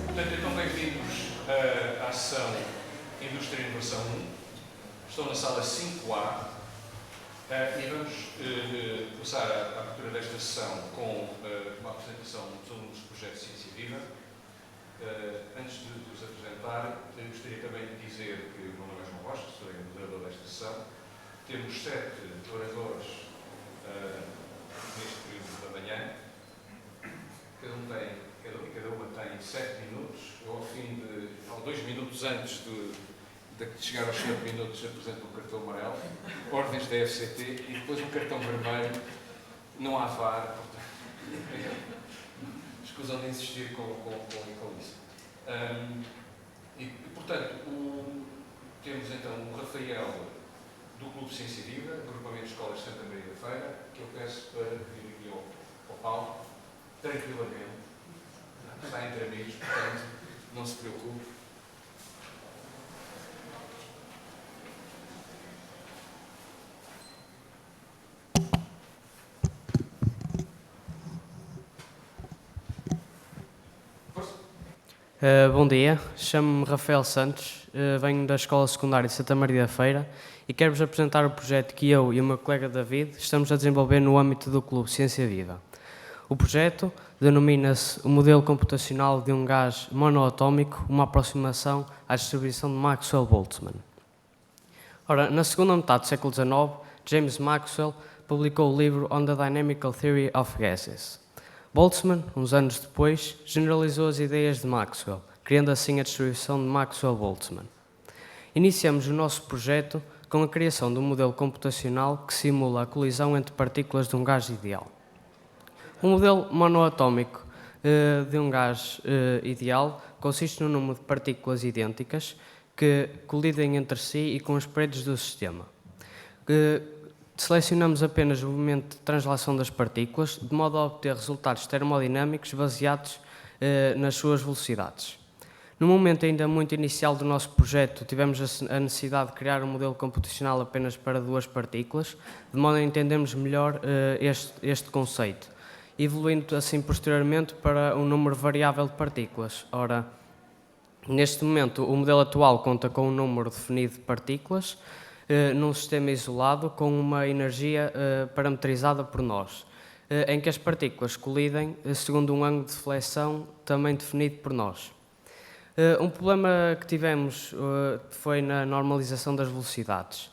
Portanto, então bem-vindos à sessão Indústria e Inovação 1. Estou na sala 5A e vamos começar a abertura desta sessão com uma apresentação dos alunos do projeto Ciência Viva. Antes de vos apresentar, gostaria também de dizer que o meu nome é João Rocha, sou o moderador desta sessão. Temos 7 oradores neste período da manhã. Cada uma tem 7 minutos. Eu, 2 minutos antes de chegar aos 7 minutos, apresento um cartão amarelo, ordens da FCT e depois um cartão vermelho. Não há VAR, portanto, escusam de insistir com isso. Portanto, temos então o Rafael do Clube Ciência Viva, agrupamento de escolas de Santa Maria da Feira, que eu peço para vir aqui ao palco, tranquilamente. Está entre amigos, portanto, não se preocupe. Bom dia, chamo-me Rafael Santos, venho da Escola Secundária de Santa Maria da Feira e quero-vos apresentar o projeto que eu e o meu colega David estamos a desenvolver no âmbito do Clube Ciência Viva. O projeto denomina-se o modelo computacional de um gás monoatómico, uma aproximação à distribuição de Maxwell-Boltzmann. Ora, na segunda metade do século XIX, James Maxwell publicou o livro On the Dynamical Theory of Gases. Boltzmann, uns anos depois, generalizou as ideias de Maxwell, criando assim a distribuição de Maxwell-Boltzmann. Iniciamos o nosso projeto com a criação de um modelo computacional que simula a colisão entre partículas de um gás ideal. O modelo monoatómico de um gás ideal consiste no número de partículas idênticas que colidem entre si e com as paredes do sistema. Selecionamos apenas o movimento de translação das partículas, de modo a obter resultados termodinâmicos baseados nas suas velocidades. No momento ainda muito inicial do nosso projeto, tivemos a necessidade de criar um modelo computacional apenas para 2 partículas, de modo a entendermos melhor este conceito, evoluindo assim posteriormente para um número variável de partículas. Ora, neste momento, o modelo atual conta com um número definido de partículas, num sistema isolado com uma energia parametrizada por nós, em que as partículas colidem segundo um ângulo de deflexão também definido por nós. Um problema que tivemos foi na normalização das velocidades,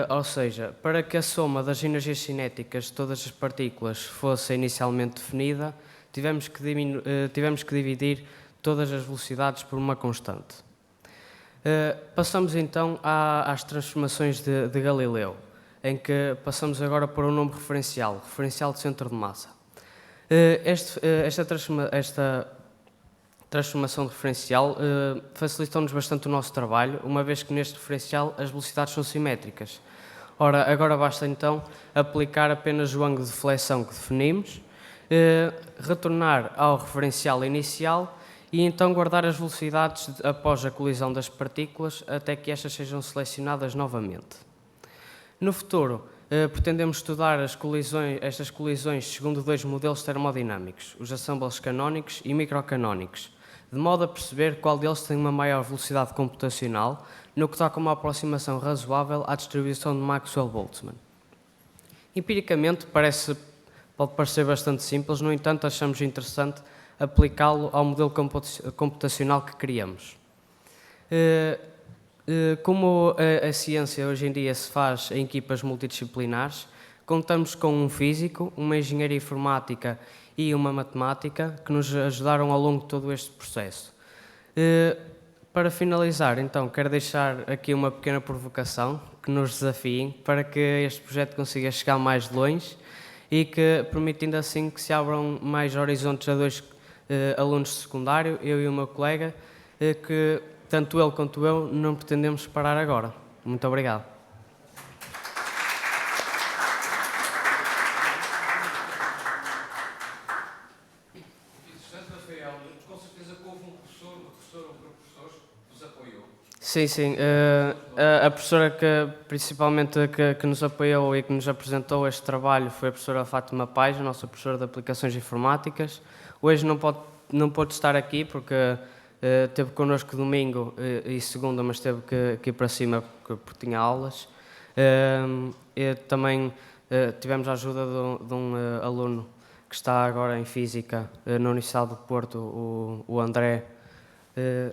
ou seja, para que a soma das energias cinéticas de todas as partículas fosse inicialmente definida, tivemos que dividir todas as velocidades por uma constante. Passamos então às transformações de Galileu, em que passamos agora para um número referencial de centro de massa. Esta transformação de referencial facilitou-nos bastante o nosso trabalho, uma vez que neste referencial as velocidades são simétricas. Ora, agora basta então aplicar apenas o ângulo de flexão que definimos, retornar ao referencial inicial e então guardar as velocidades após a colisão das partículas até que estas sejam selecionadas novamente. No futuro, pretendemos estudar estas colisões segundo 2 modelos termodinâmicos, os assembles canónicos e microcanónicos, de modo a perceber qual deles tem uma maior velocidade computacional, no que toca a uma aproximação razoável à distribuição de Maxwell-Boltzmann. Empiricamente, pode parecer bastante simples, no entanto, achamos interessante aplicá-lo ao modelo computacional que criamos. Como a ciência hoje em dia se faz em equipas multidisciplinares, contamos com um físico, uma engenharia informática e uma matemática que nos ajudaram ao longo de todo este processo. Para finalizar, então, quero deixar aqui uma pequena provocação que nos desafiem para que este projeto consiga chegar mais longe e que, permitindo assim que se abram mais horizontes a 2 alunos de secundário, eu e o meu colega, que tanto ele quanto eu não pretendemos parar agora. Muito obrigado. Rafael, com certeza que houve um professor ou professores que vos apoiou. Sim. A professora principalmente que nos apoiou e que nos apresentou este trabalho foi a professora Fátima Pais, a nossa professora de Aplicações Informáticas. Hoje não pôde estar aqui porque esteve connosco domingo e segunda, mas teve que ir para cima porque tinha aulas. E também tivemos a ajuda de um aluno que está agora em Física na Universidade do Porto, o André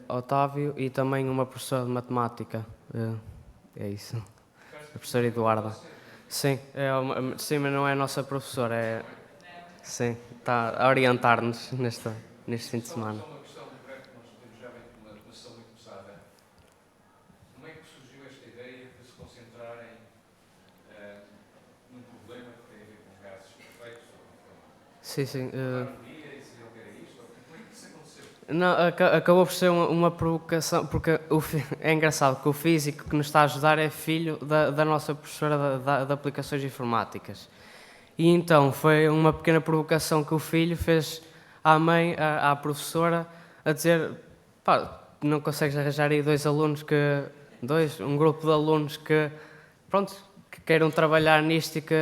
Otávio, e também uma professora de Matemática. É isso. A professora Eduarda. Sim, sim, mas não é a nossa professora, sim, está a orientar-nos neste fim de semana. Só uma questão breve, que nós temos já uma sessão muito pesada. Como é que surgiu esta ideia de se concentrarem num problema que tem a ver com gases perfeitos? Sim, sim. Como é que isso aconteceu? Não, acabou por ser uma provocação, porque é engraçado que o físico que nos está a ajudar é filho da nossa professora de Aplicações Informáticas. E então foi uma pequena provocação que o filho fez à mãe, à professora, a dizer: pá, não consegues arranjar aí um grupo de alunos que, pronto, que queiram trabalhar nisto e que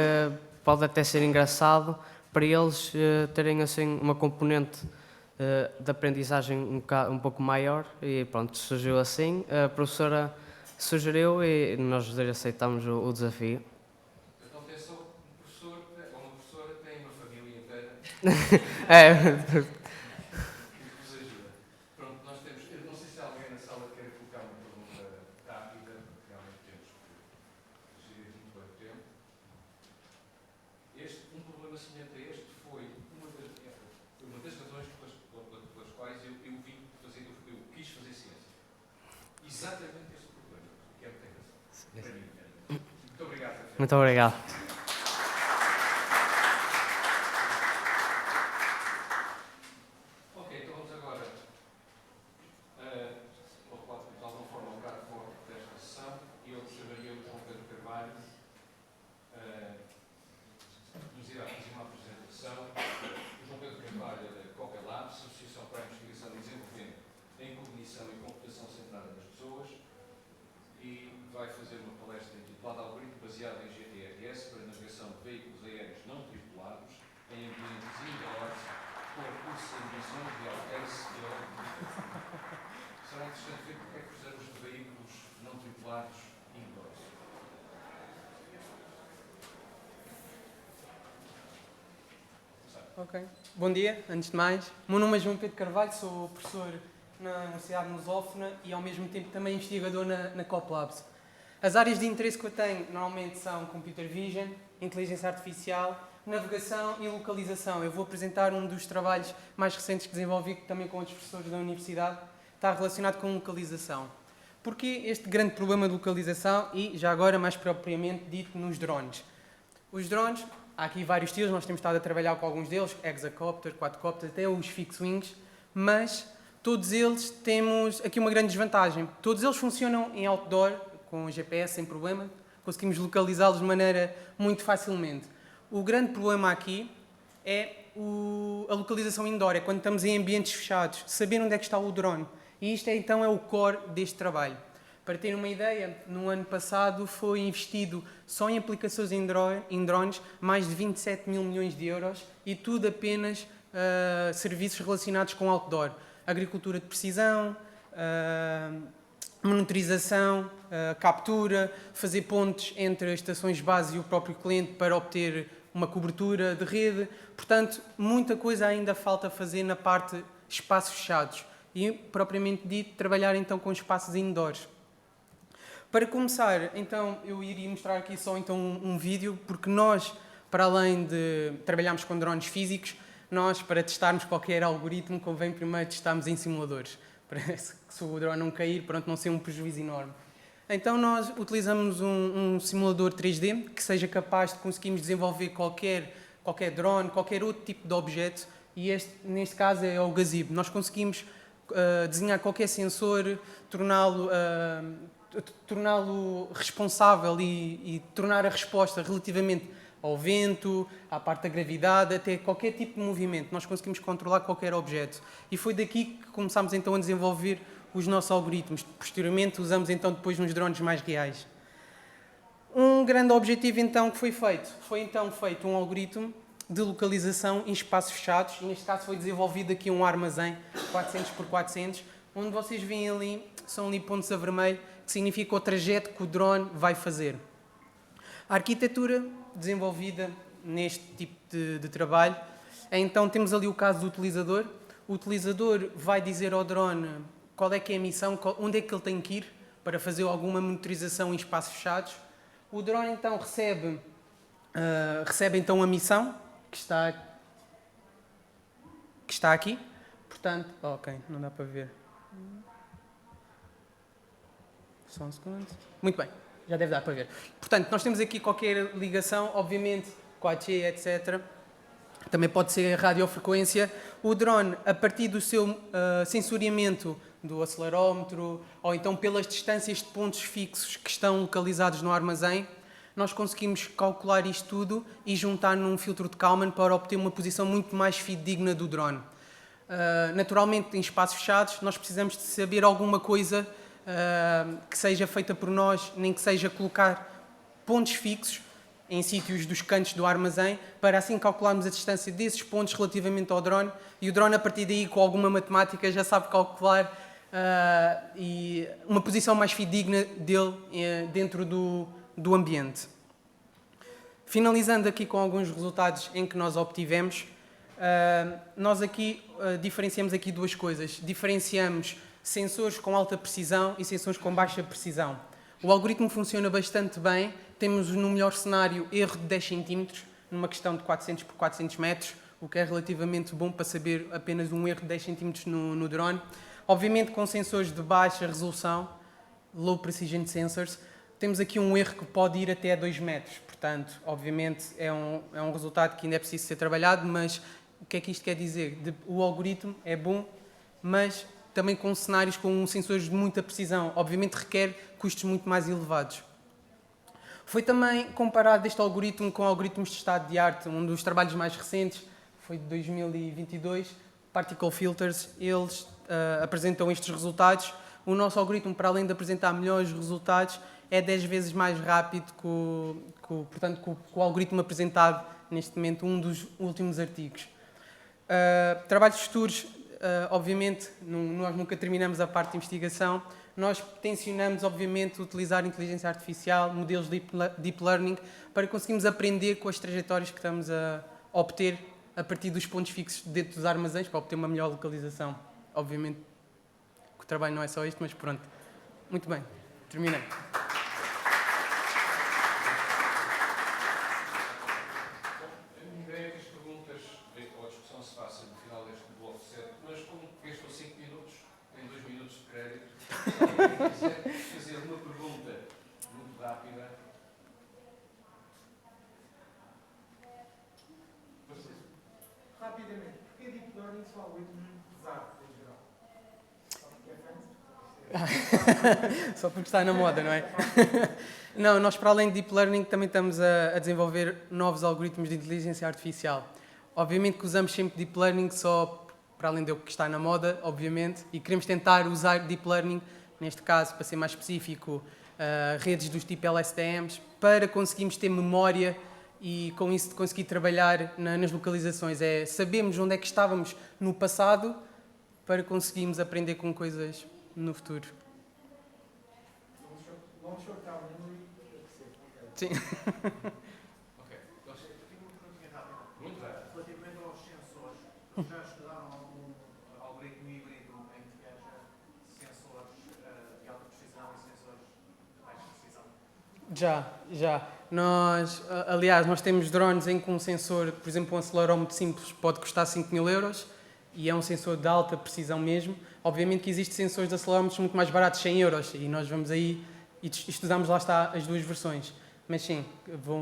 pode até ser engraçado para eles terem assim uma componente de aprendizagem um pouco maior. E pronto, surgiu assim, a professora sugeriu e nós os dois aceitamos o desafio. Então tem só um professor ou uma professora que tem uma família inteira É, que vos ajuda. Pronto, nós temos. Eu não sei se alguém na sala quer colocar uma pergunta rápida, porque realmente temos que gerir muito bem o tempo. Um problema semelhante a este foi uma das razões pelas quais eu quis fazer ciência. Exatamente este problema, que é ter razão. Para mim. Muito obrigado. muito obrigado. Ok, então vamos agora de alguma forma um bocado forte desta sessão e eu chamaria o João Pedro Carvalho nos irá fazer uma apresentação. O João Pedro Carvalho é da Coca Labs, Associação para a Investigação e Desenvolvimento em Cognição e Computação Centrada nas Pessoas, e vai fazer uma palestra intitulada Algoritmo baseado em GPRS para navegação de veículos aéreos não tripulados em ambientes indoors com recurso de emissões de alcance e autocomunicação. Será interessante ver porque é que fizemos de veículos não tripulados indoors. Ok. Bom dia, antes de mais. O meu nome é João Pedro Carvalho, sou professor na Universidade de Lusófona e ao mesmo tempo também investigador na CopLabs. As áreas de interesse que eu tenho normalmente são Computer Vision, Inteligência Artificial, Navegação e Localização. Eu vou apresentar um dos trabalhos mais recentes que desenvolvi também com outros professores da Universidade, está relacionado com localização. Porquê este grande problema de localização e, já agora, mais propriamente dito, nos drones? Os drones, há aqui vários estilos, nós temos estado a trabalhar com alguns deles, hexacopter, quadcopter, até os fixed wings, mas todos eles temos aqui uma grande desvantagem. Todos eles funcionam em outdoor, com GPS, sem problema, conseguimos localizá-los de maneira muito facilmente. O grande problema aqui é a localização indoor, é quando estamos em ambientes fechados, saber onde é que está o drone. E isto então é o core deste trabalho. Para ter uma ideia, no ano passado foi investido só em aplicações em drones mais de 27 mil milhões de euros e tudo apenas serviços relacionados com outdoor. Agricultura de precisão, monitorização, captura, fazer pontes entre as estações base e o próprio cliente para obter uma cobertura de rede. Portanto, muita coisa ainda falta fazer na parte espaços fechados e, propriamente dito, trabalhar então com espaços indoors. Para começar, então, eu iria mostrar aqui só então um vídeo, porque nós, para além de trabalharmos com drones físicos, nós, para testarmos qualquer algoritmo, convém primeiro testarmos em simuladores, para que se o drone não cair, pronto, não ser um prejuízo enorme. Então nós utilizamos um simulador 3D que seja capaz de conseguirmos desenvolver qualquer drone, qualquer outro tipo de objeto, e neste caso é o Gazebo. Nós conseguimos desenhar qualquer sensor, torná-lo responsável e tornar a resposta relativamente ao vento, à parte da gravidade, até qualquer tipo de movimento. Nós conseguimos controlar qualquer objeto. E foi daqui que começámos então a desenvolver os nossos algoritmos. Posteriormente usamos então depois nos drones mais reais. Um grande objetivo então que foi feito um algoritmo de localização em espaços fechados, e neste caso foi desenvolvido aqui um armazém 400 por 400, onde vocês veem ali, são ali pontos a vermelho, que significa o trajeto que o drone vai fazer. A arquitetura desenvolvida neste tipo de trabalho, então temos ali o caso do utilizador. O utilizador vai dizer ao drone qual é que é a missão, onde é que ele tem que ir para fazer alguma monitorização em espaços fechados. O drone então recebe então a missão que está aqui. Portanto, ok, não dá para ver. Só um segundo. Muito bem, já deve dar para ver. Portanto, nós temos aqui qualquer ligação, obviamente, 4G, etc. Também pode ser radiofrequência. O drone, a partir do seu sensoriamento do acelerómetro, ou então pelas distâncias de pontos fixos que estão localizados no armazém, nós conseguimos calcular isto tudo e juntar num filtro de Kalman para obter uma posição muito mais fidedigna do drone. Naturalmente, em espaços fechados, nós precisamos de saber alguma coisa que seja feita por nós, nem que seja colocar pontos fixos em sítios dos cantos do armazém, para assim calcularmos a distância desses pontos relativamente ao drone, e o drone, a partir daí, com alguma matemática, já sabe calcular e uma posição mais fidedigna dele dentro do ambiente. Finalizando aqui com alguns resultados em que nós obtivemos, nós aqui diferenciamos aqui duas coisas. Diferenciamos sensores com alta precisão e sensores com baixa precisão. O algoritmo funciona bastante bem. Temos, no melhor cenário, erro de 10 cm, numa questão de 400 por 400 metros, o que é relativamente bom para saber apenas um erro de 10 cm no drone. Obviamente, com sensores de baixa resolução, low precision sensors, temos aqui um erro que pode ir até 2 metros. Portanto, obviamente, é um resultado que ainda é preciso ser trabalhado, mas o que é que isto quer dizer? O algoritmo é bom, mas também com cenários com sensores de muita precisão. Obviamente, requer custos muito mais elevados. Foi também comparado este algoritmo com algoritmos de estado de arte. Um dos trabalhos mais recentes foi de 2022, Particle Filters. Eles apresentam estes resultados. O nosso algoritmo, para além de apresentar melhores resultados, é 10 vezes mais rápido que o algoritmo apresentado neste momento, um dos últimos artigos. Trabalhos futuros, obviamente, nós nunca terminamos a parte de investigação. Nós tencionamos, obviamente, utilizar inteligência artificial, modelos de deep learning, para conseguirmos aprender com as trajetórias que estamos a obter a partir dos pontos fixos dentro dos armazéns, para obter uma melhor localização. Obviamente, que o trabalho não é só isto, mas pronto. Muito bem, terminei. Fazer uma pergunta muito rápida. Rapidamente, porque Deep Learning só algoritmos muito pesados em geral? Só porque está na moda, não é? Não, nós para além de Deep Learning também estamos a desenvolver novos algoritmos de inteligência artificial. Obviamente que usamos sempre Deep Learning só para além do que está na moda, obviamente, e queremos tentar usar Deep Learning, neste caso, para ser mais específico, redes dos tipo LSTMs, para conseguirmos ter memória e com isso conseguir trabalhar nas localizações. Sabemos onde é que estávamos no passado para conseguirmos aprender com coisas no futuro. Long short term memory. Sim. Ok. Eu tenho uma perguntinha rápida. Muito bem. Relativamente aos sensores, vocês já estudaram algum algoritmo híbrido em que haja sensores de alta precisão e sensores de baixa precisão? Já. Aliás, nós temos drones em que um sensor, por exemplo, um acelerómetro simples, pode custar 5.000 euros e é um sensor de alta precisão mesmo. Obviamente que existem sensores de acelerómetros muito mais baratos, 100 euros, e nós vamos aí e estudamos, lá está, as duas versões. Mas sim,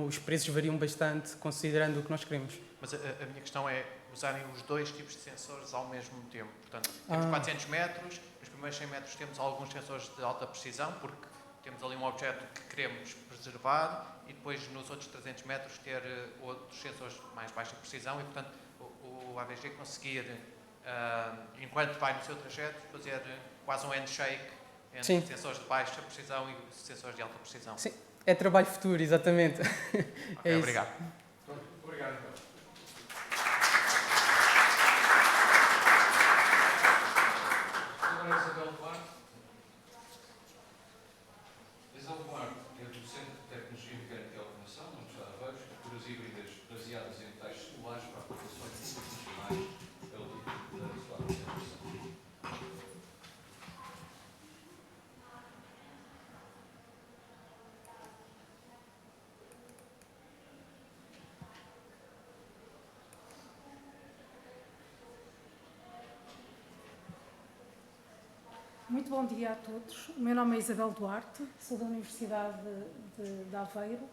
os preços variam bastante, considerando o que nós queremos. Mas a minha questão é usarem os dois tipos de sensores ao mesmo tempo. Portanto, temos 400 metros, nos primeiros 100 metros temos alguns sensores de alta precisão, porque temos ali um objeto que queremos preservar, e depois nos outros 300 metros ter outros sensores de mais baixa precisão, e portanto o AVG conseguir, enquanto vai no seu trajeto, fazer quase um handshake entre Sim. sensores de baixa precisão e sensores de alta precisão. Sim. É trabalho futuro, exatamente. Ok, É isso. obrigado. Obrigado, então. Agora Isabel Duarte. Isabel Duarte é docente de Tecnologia Mecânica e Automação na Universidade de Aveiro, estruturas híbridas baseadas em metais celulares para aplicações multifuncionais pelo tipo da sua apresentação. Muito bom dia a todos. O meu nome é Isabel Duarte, sou da Universidade de Aveiro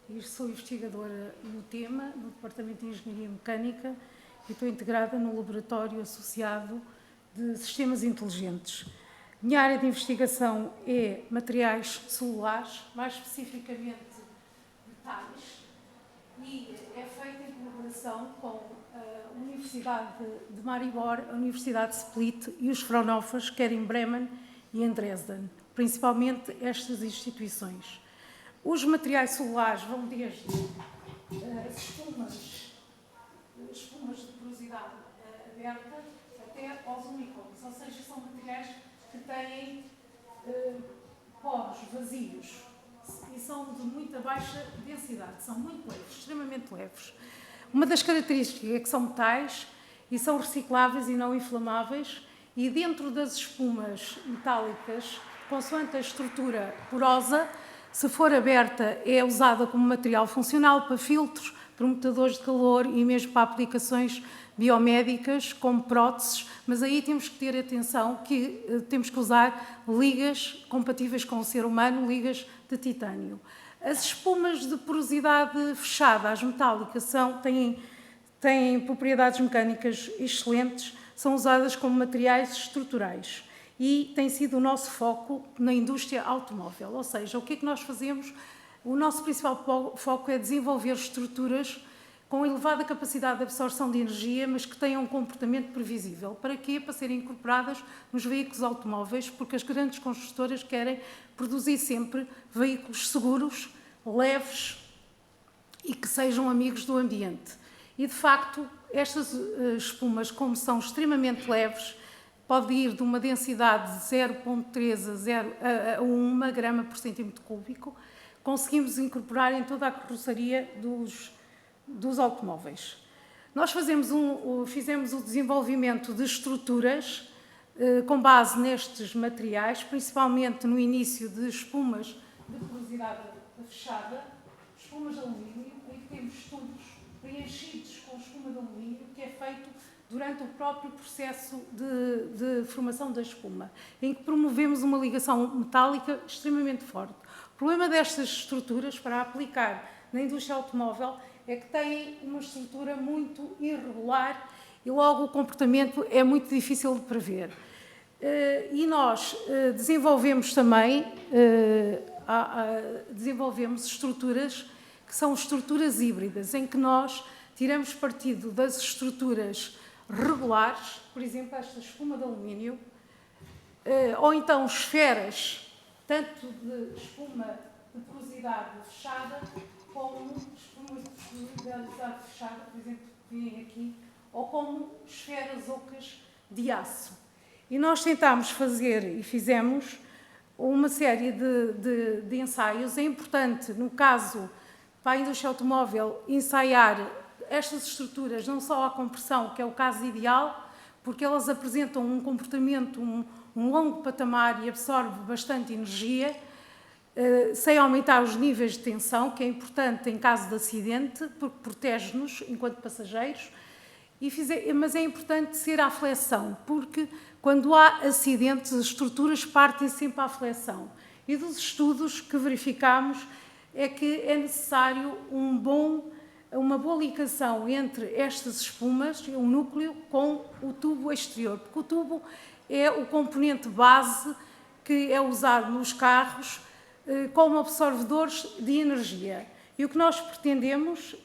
e sou investigadora no tema, no Departamento de Engenharia Mecânica, e estou integrada no Laboratório Associado de Sistemas Inteligentes. Minha área de investigação é materiais celulares, mais especificamente metais, e é feita em colaboração com a Universidade de Maribor, a Universidade de Split e os Fraunhofers, quer em Bremen e em Dresden, principalmente estas instituições. Os materiais celulares vão desde espumas de porosidade aberta até aos unicórnios, ou seja, são materiais que têm poros vazios e são de muita baixa densidade, são muito leves, extremamente leves. Uma das características é que são metais e são recicláveis e não inflamáveis, e dentro das espumas metálicas, consoante a estrutura porosa, se for aberta, é usada como material funcional para filtros, promotadores de calor e mesmo para aplicações biomédicas, como próteses, mas aí temos que ter atenção que temos que usar ligas compatíveis com o ser humano, ligas de titânio. As espumas de porosidade fechada, as metálicas, têm propriedades mecânicas excelentes, são usadas como materiais estruturais e tem sido o nosso foco na indústria automóvel. Ou seja, o que é que nós fazemos? O nosso principal foco é desenvolver estruturas com elevada capacidade de absorção de energia, mas que tenham um comportamento previsível. Para quê? Para serem incorporadas nos veículos automóveis, porque as grandes construtoras querem produzir sempre veículos seguros, leves e que sejam amigos do ambiente. E, de facto, estas espumas, como são extremamente leves, pode ir de uma densidade de 0,3 a 1 grama por centímetro cúbico, conseguimos incorporar em toda a carroceria dos automóveis. Nós fizemos o desenvolvimento de estruturas com base nestes materiais, principalmente no início de espumas de porosidade fechada, espumas de alumínio, em que temos tubos preenchidos com espuma de alumínio, que é feito durante o próprio processo de formação da espuma, em que promovemos uma ligação metálica extremamente forte. O problema destas estruturas, para aplicar na indústria automóvel, é que têm uma estrutura muito irregular e logo o comportamento é muito difícil de prever. E nós desenvolvemos também desenvolvemos estruturas que são estruturas híbridas, em que nós tiramos partido das estruturas regulares, por exemplo, esta espuma de alumínio, ou então esferas, tanto de espuma de porosidade fechada, como espuma de porosidade fechada, por exemplo, que vêm aqui, ou como esferas ocas de aço. E nós tentámos fazer e fizemos uma série de ensaios. É importante, no caso, para a indústria automóvel, ensaiar estas estruturas, não só a compressão, que é o caso ideal, porque elas apresentam um comportamento, um longo patamar e absorve bastante energia, sem aumentar os níveis de tensão, que é importante em caso de acidente, porque protege-nos enquanto passageiros, mas é importante ser à flexão, porque quando há acidentes, as estruturas partem sempre à flexão. E dos estudos que verificamos é que é necessário uma boa ligação entre estas espumas, o núcleo, com o tubo exterior, porque o tubo é o componente base que é usado nos carros como absorvedores de energia. E o que nós pretendemos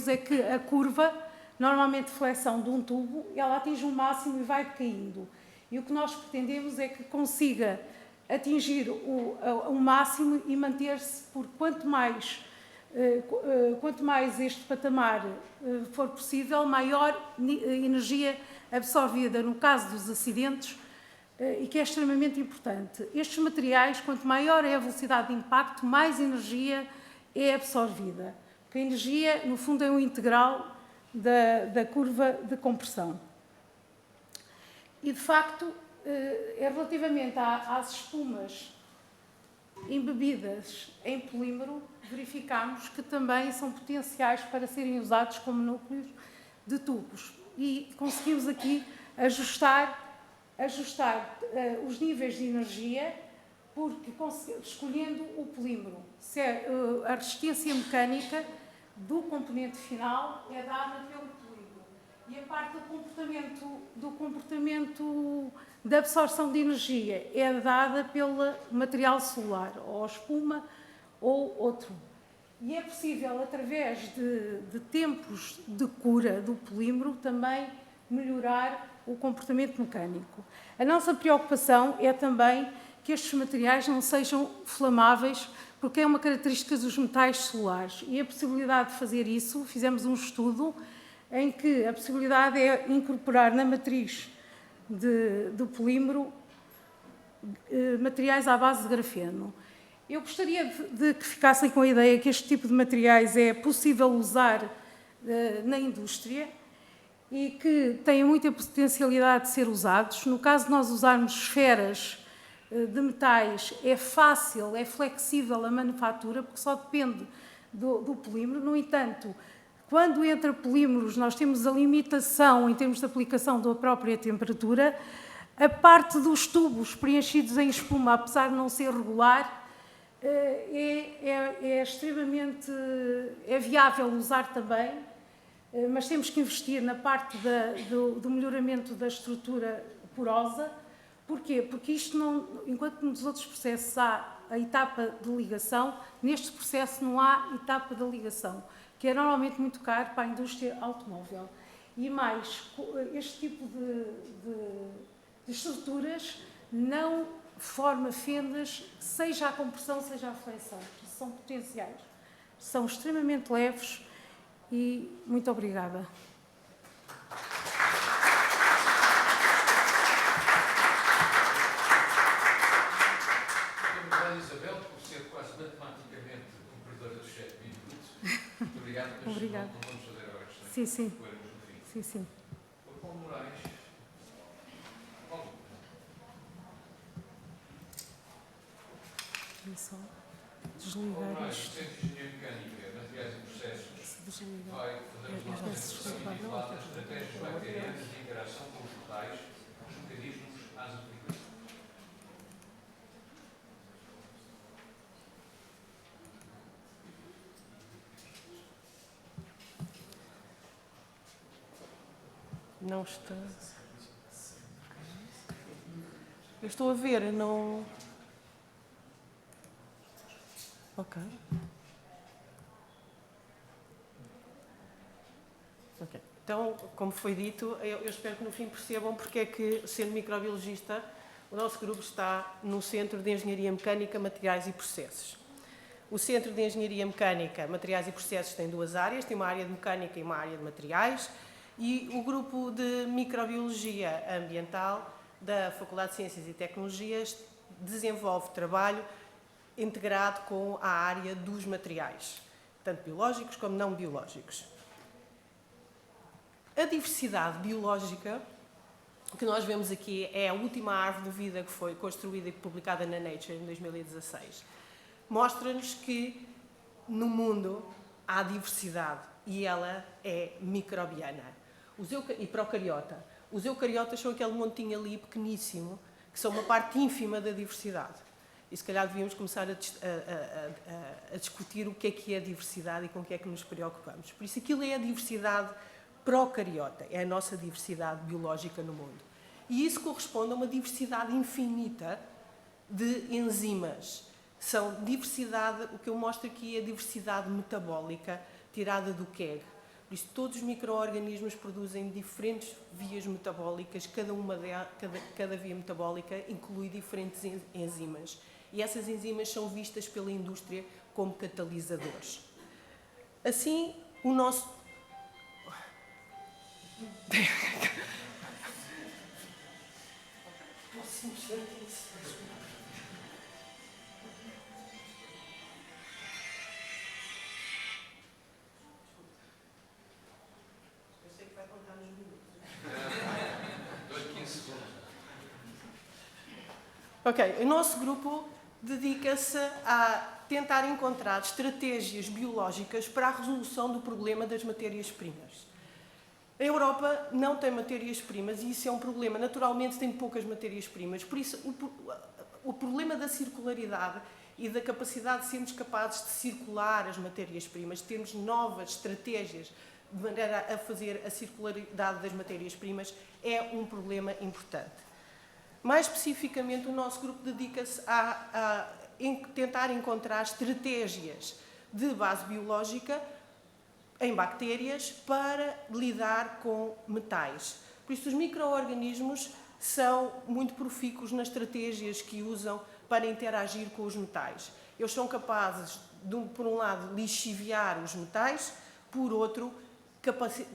é que a curva, normalmente de flexão de um tubo, ela atinge um máximo e vai decaindo. E o que nós pretendemos é que consiga atingir o máximo e manter-se, porque quanto mais este patamar for possível, maior energia absorvida no caso dos acidentes, e que é extremamente importante. Estes materiais, quanto maior é a velocidade de impacto, mais energia é absorvida. Porque a energia, no fundo, é um integral da curva de compressão. E, de facto, relativamente às espumas embebidas em polímero, verificamos que também são potenciais para serem usados como núcleos de tubos. E conseguimos aqui ajustar os níveis de energia, porque escolhendo o polímero, a resistência mecânica do componente final é dada pelo polímero. E a parte do comportamento da absorção de energia é dada pelo material solar, ou espuma, ou outro. E é possível, através de tempos de cura do polímero, também melhorar o comportamento mecânico. A nossa preocupação é também que estes materiais não sejam flamáveis, porque é uma característica dos metais solares. E a possibilidade de fazer isso, fizemos um estudo em que a possibilidade é incorporar na matriz do polímero materiais à base de grafeno. Eu gostaria de que ficassem com a ideia que este tipo de materiais é possível usar na indústria e que têm muita potencialidade de ser usados. No caso de nós usarmos esferas de metais, é fácil, é flexível a manufatura, porque só depende do polímero. No entanto, quando entra polímeros, nós temos a limitação em termos de aplicação da própria temperatura. A parte dos tubos preenchidos em espuma, apesar de não ser regular, é extremamente viável usar também, mas temos que investir na parte do melhoramento da estrutura porosa. Porquê? Porque isto não, enquanto nos outros processos há a etapa de ligação, neste processo não há etapa de ligação, que é normalmente muito caro para a indústria automóvel. E mais, este tipo de estruturas não forma fendas, seja a compressão, seja a flexão. São potenciais, são extremamente leves e muito obrigada. Isabel, por ser quase matematicamente cumpridora dos 7 minutos. Muito obrigado. Obrigada. Não vamos fazer agora a questão. Sim, sim. Sim, sim. O Paulo Moraes. Paulo. Só Paulo desligar Moraes, isto. Centro de Engenharia Mecânica, Materiais e Processos. Se desligar. Vai fazer uma apresentação intitulada Estratégias bacterianas de interação com os metais, os mecanismos às aplicações. Não está. Eu estou a ver, não. Ok. Ok. Então, como foi dito, eu espero que no fim percebam porque é que, sendo microbiologista, o nosso grupo está no Centro de Engenharia Mecânica, Materiais e Processos. O Centro de Engenharia Mecânica, Materiais e Processos tem duas áreas, tem uma área de mecânica e uma área de materiais. E o grupo de Microbiologia Ambiental da Faculdade de Ciências e Tecnologias desenvolve trabalho integrado com a área dos materiais, tanto biológicos como não biológicos. A diversidade biológica que nós vemos aqui é a última árvore de vida que foi construída e publicada na Nature em 2016. Mostra-nos que no mundo há diversidade e ela é microbiana. E procariota. Os eucariotas são aquele montinho ali pequeníssimo, que são uma parte ínfima da diversidade. E se calhar devíamos começar a discutir o que é a diversidade e com o que é que nos preocupamos. Por isso aquilo é a diversidade procariota, é a nossa diversidade biológica no mundo. E isso corresponde a uma diversidade infinita de enzimas. São diversidade, o que eu mostro aqui é a diversidade metabólica tirada do KEGG. Por isso, todos os micro-organismos produzem diferentes vias metabólicas, cada via metabólica inclui diferentes enzimas. E essas enzimas são vistas pela indústria como catalisadores. Assim, o nosso... Ok, o nosso grupo dedica-se a tentar encontrar estratégias biológicas para a resolução do problema das matérias-primas. A Europa não tem matérias-primas e isso é um problema. Naturalmente tem poucas matérias-primas, por isso o problema da circularidade e da capacidade de sermos capazes de circular as matérias-primas, termos novas estratégias de maneira a fazer a circularidade das matérias-primas, é um problema importante. Mais especificamente, o nosso grupo dedica-se a tentar encontrar estratégias de base biológica em bactérias para lidar com metais. Por isso, os micro-organismos são muito profícuos nas estratégias que usam para interagir com os metais. Eles são capazes, por um lado, lixiviar os metais, por outro,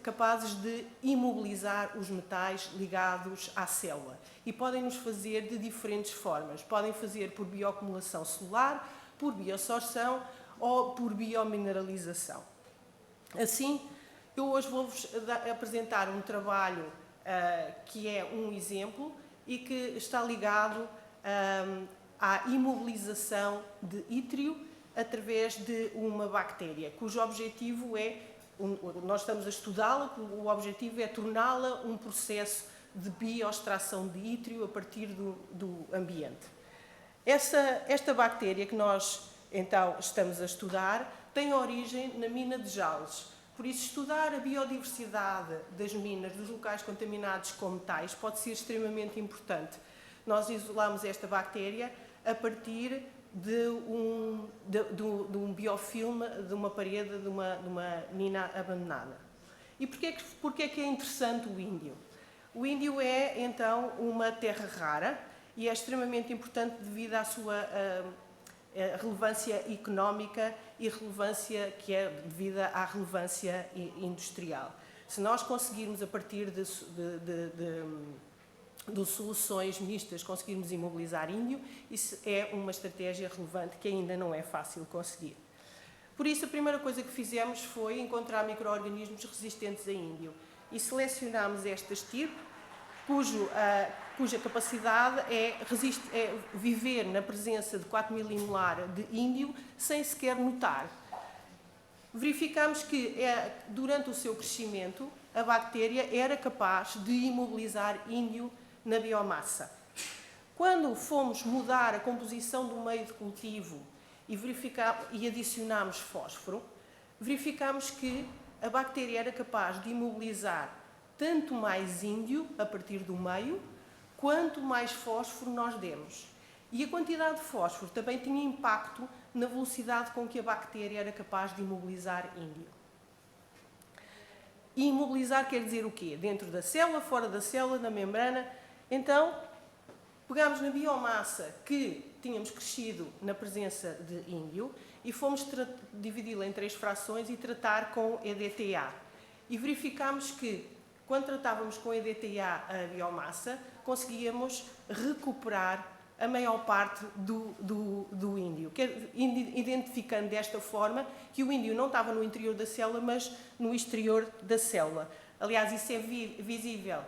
capazes de imobilizar os metais ligados à célula. E podem nos fazer de diferentes formas. Podem fazer por bioacumulação celular, por biosorção ou por biomineralização. Assim, eu hoje vou-vos apresentar um trabalho que é um exemplo e que está ligado à imobilização de ítrio através de uma bactéria, cujo objetivo é, nós estamos a estudá-la, o objetivo é torná-la um processo de bioextração de ítrio a partir do ambiente. Esta bactéria que nós, então, estamos a estudar tem origem na mina de Jales. Por isso, estudar a biodiversidade das minas, dos locais contaminados com metais, pode ser extremamente importante. Nós isolamos esta bactéria a partir de um biofilme de uma parede de uma mina abandonada. E porquê é que é interessante o índio? O índio é, então, uma terra rara e é extremamente importante devido à sua relevância económica e relevância que é devida à relevância industrial. Se nós conseguirmos, a partir de soluções mistas, conseguirmos imobilizar índio, isso é uma estratégia relevante que ainda não é fácil conseguir. Por isso, a primeira coisa que fizemos foi encontrar micro-organismos resistentes a índio e selecionámos esta estirpe, cuja capacidade é viver na presença de 4 milimolar de índio sem sequer notar. Verificámos que, durante o seu crescimento, a bactéria era capaz de imobilizar índio na biomassa. Quando fomos mudar a composição do meio de cultivo e adicionámos fósforo, verificámos que a bactéria era capaz de imobilizar tanto mais índio a partir do meio, quanto mais fósforo nós demos. E a quantidade de fósforo também tinha impacto na velocidade com que a bactéria era capaz de imobilizar índio. E imobilizar quer dizer o quê? Dentro da célula, fora da célula, na membrana. Então, pegámos na biomassa que tínhamos crescido na presença de índio e fomos dividi-la em 3 frações e tratar com EDTA. E verificámos que, quando tratávamos com EDTA a biomassa, conseguíamos recuperar a maior parte do índio, identificando desta forma que o índio não estava no interior da célula, mas no exterior da célula. Aliás, isso é visível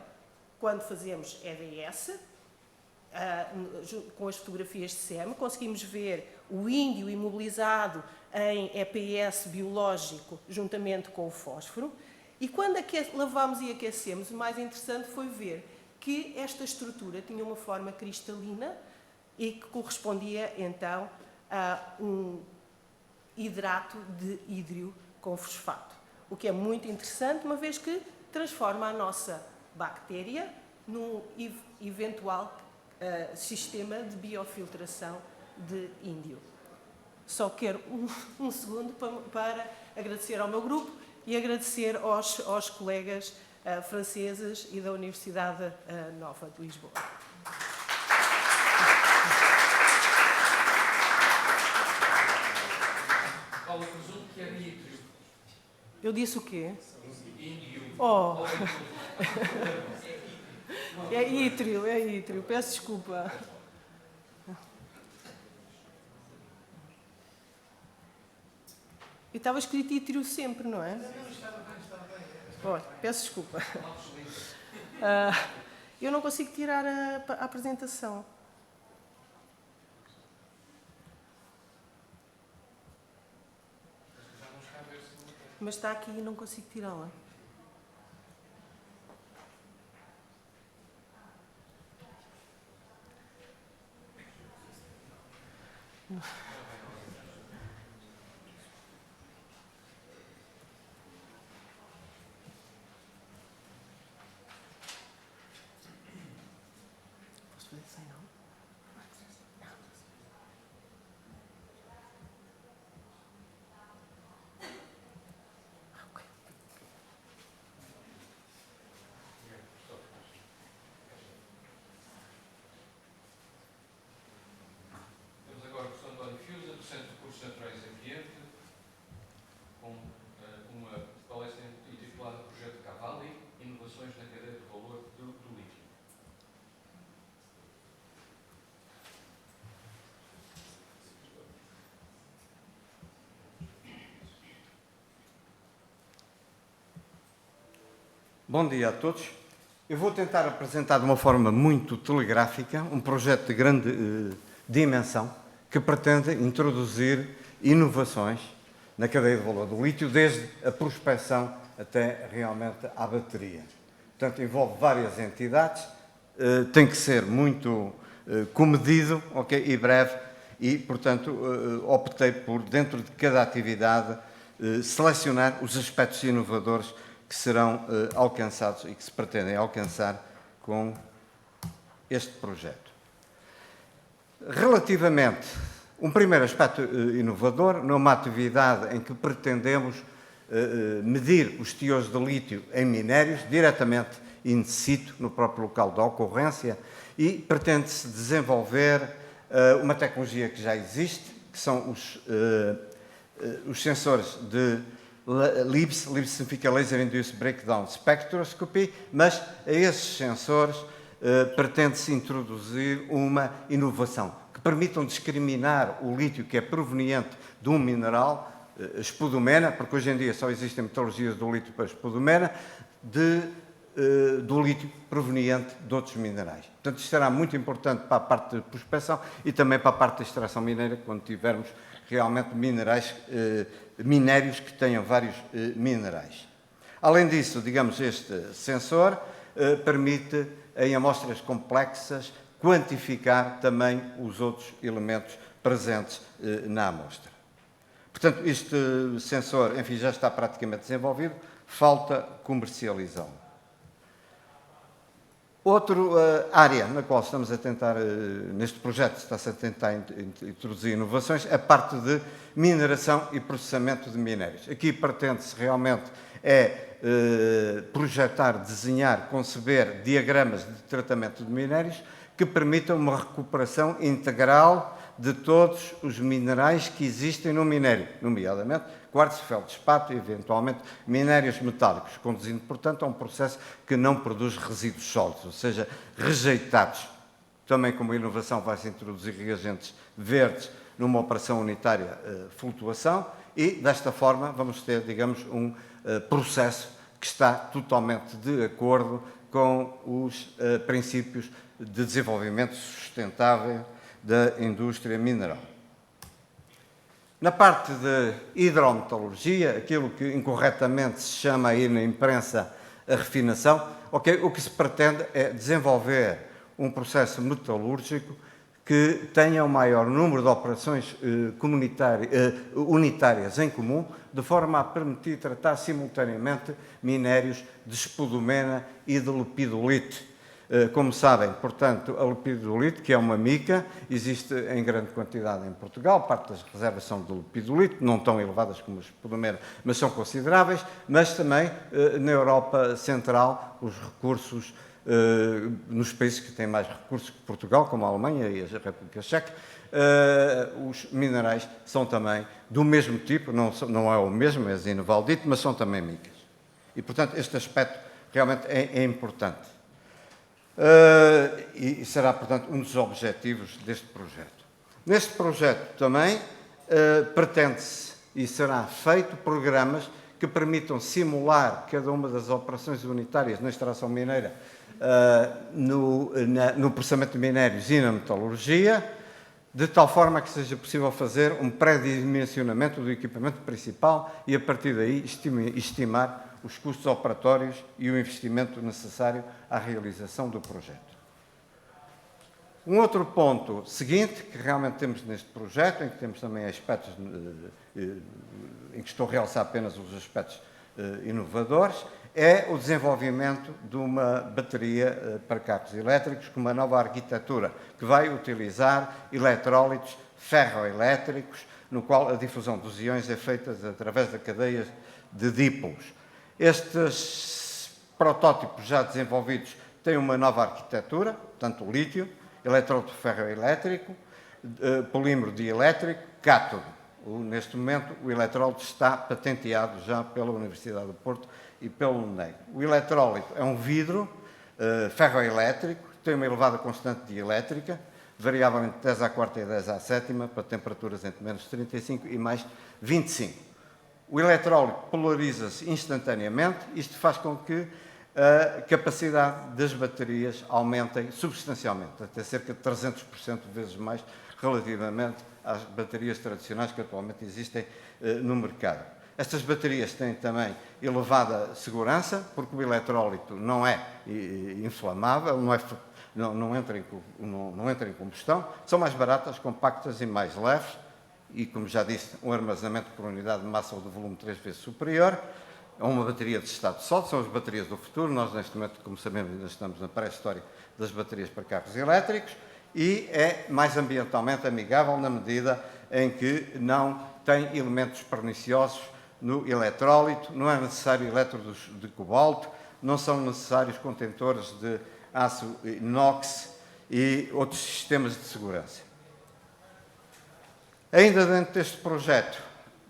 quando fazemos EDS, com as fotografias de SEM, conseguimos ver o índio imobilizado em EPS biológico juntamente com o fósforo. E quando lavámos e aquecemos, o mais interessante foi ver que esta estrutura tinha uma forma cristalina e que correspondia, então, a um hidrato de hídrio com fosfato. O que é muito interessante, uma vez que transforma a nossa bactéria num eventual sistema de biofiltração de índio. Só quero um segundo para agradecer ao meu grupo e agradecer aos colegas franceses e da Universidade Nova de Lisboa. Paulo, presumo que é de ítrio. Eu disse o quê? Índio. Oh! É ítrio. Peço desculpa. E estava escrito ítrio sempre, não é? Não, estava bem. Olha, peço desculpa. Eu não consigo tirar a apresentação. Mas está aqui e não consigo tirá-la. Posso fazer sem não? Temos agora o professor António Fiusa, do Centro de Cursos Naturais e Ambiente, com uma palestra intitulada Projeto Cavalli, Inovações na Cadeia de Valor do Lítio. Bom dia a todos. Eu vou tentar apresentar de uma forma muito telegráfica um projeto de grande dimensão que pretende introduzir inovações na cadeia de valor do lítio, desde a prospecção até realmente à bateria. Portanto, envolve várias entidades, tem que ser muito comedido, e breve, e, portanto, optei por, dentro de cada atividade, selecionar os aspectos inovadores que serão alcançados e que se pretendem alcançar com este projeto. Relativamente, um primeiro aspecto inovador, numa atividade em que pretendemos medir os teores de lítio em minérios, diretamente in situ, no próprio local da ocorrência, e pretende-se desenvolver uma tecnologia que já existe, que são os sensores de LIBS significa Laser Induced Breakdown Spectroscopy, mas a esses sensores pretende-se introduzir uma inovação que permitam discriminar o lítio que é proveniente de um mineral, espodumena, porque hoje em dia só existem metalurgias do lítio para espodumena, do lítio proveniente de outros minerais. Portanto, isto será muito importante para a parte de prospecção e também para a parte da extração mineira, quando tivermos realmente minérios que tenham vários minerais. Além disso, digamos, este sensor permite, em amostras complexas, quantificar também os outros elementos presentes na amostra. Portanto, este sensor, enfim, já está praticamente desenvolvido, falta comercializá-lo. Outra área na qual estamos a tentar, neste projeto, está-se a tentar introduzir inovações, é a parte de mineração e processamento de minérios. Aqui pretende-se realmente projetar, desenhar, conceber diagramas de tratamento de minérios que permitam uma recuperação integral de todos os minerais que existem no minério, nomeadamente quartzo, feldspato e, eventualmente, minérios metálicos, conduzindo, portanto, a um processo que não produz resíduos sólidos, ou seja, rejeitados. Também, como inovação, vai-se introduzir reagentes verdes numa operação unitária flutuação e, desta forma, vamos ter, digamos, um processo que está totalmente de acordo com os princípios de desenvolvimento sustentável da indústria mineral. Na parte de hidrometalurgia, aquilo que incorretamente se chama aí na imprensa a refinação, o que se pretende é desenvolver um processo metalúrgico que tenha o maior número de operações unitárias em comum, de forma a permitir tratar simultaneamente minérios de espodumena e de lepidolite. Como sabem, portanto, a lepidolite, que é uma mica, existe em grande quantidade em Portugal. Parte das reservas são de lepidolite, não tão elevadas como as polimero, mas são consideráveis. Mas também na Europa Central, os recursos, nos países que têm mais recursos que Portugal, como a Alemanha e a República Checa, os minerais são também do mesmo tipo, não é o mesmo, é a zinovaldite, mas são também micas. E, portanto, este aspecto realmente é importante. E será, portanto, um dos objetivos deste projeto. Neste projeto também pretende-se e será feito programas que permitam simular cada uma das operações unitárias na extração mineira, no processamento de minérios e na metalurgia, de tal forma que seja possível fazer um pré-dimensionamento do equipamento principal e, a partir daí, estimar os custos operatórios e o investimento necessário à realização do projeto. Um outro ponto seguinte, que realmente temos neste projeto, em que temos também aspectos, em que estou a realçar apenas os aspectos inovadores, é o desenvolvimento de uma bateria para carros elétricos com uma nova arquitetura, que vai utilizar eletrólitos ferroelétricos, no qual a difusão dos íons é feita através de cadeias de dípolos. Estes protótipos já desenvolvidos têm uma nova arquitetura, portanto, lítio, eletrodo ferroelétrico, polímero dielétrico, cátodo. Neste momento, o eletrólito está patenteado já pela Universidade do Porto e pelo UNEG. O eletrólito é um vidro ferroelétrico, tem uma elevada constante dielétrica, variável entre 10 à quarta e 10 à sétima, para temperaturas entre menos 35 e mais 25. O eletrólito polariza-se instantaneamente, isto faz com que a capacidade das baterias aumentem substancialmente, até cerca de 300% vezes mais relativamente às baterias tradicionais que atualmente existem no mercado. Estas baterias têm também elevada segurança, porque o eletrólito não é inflamável, não entra em combustão, são mais baratas, compactas e mais leves, e, como já disse, um armazenamento por unidade de massa ou de volume 3 vezes superior, a uma bateria de estado sólido, são as baterias do futuro. Nós, neste momento, como sabemos, ainda estamos na pré-história das baterias para carros elétricos, e é mais ambientalmente amigável na medida em que não tem elementos perniciosos no eletrólito, não é necessário elétrodos de cobalto, não são necessários contentores de aço inox e outros sistemas de segurança. Ainda dentro deste projeto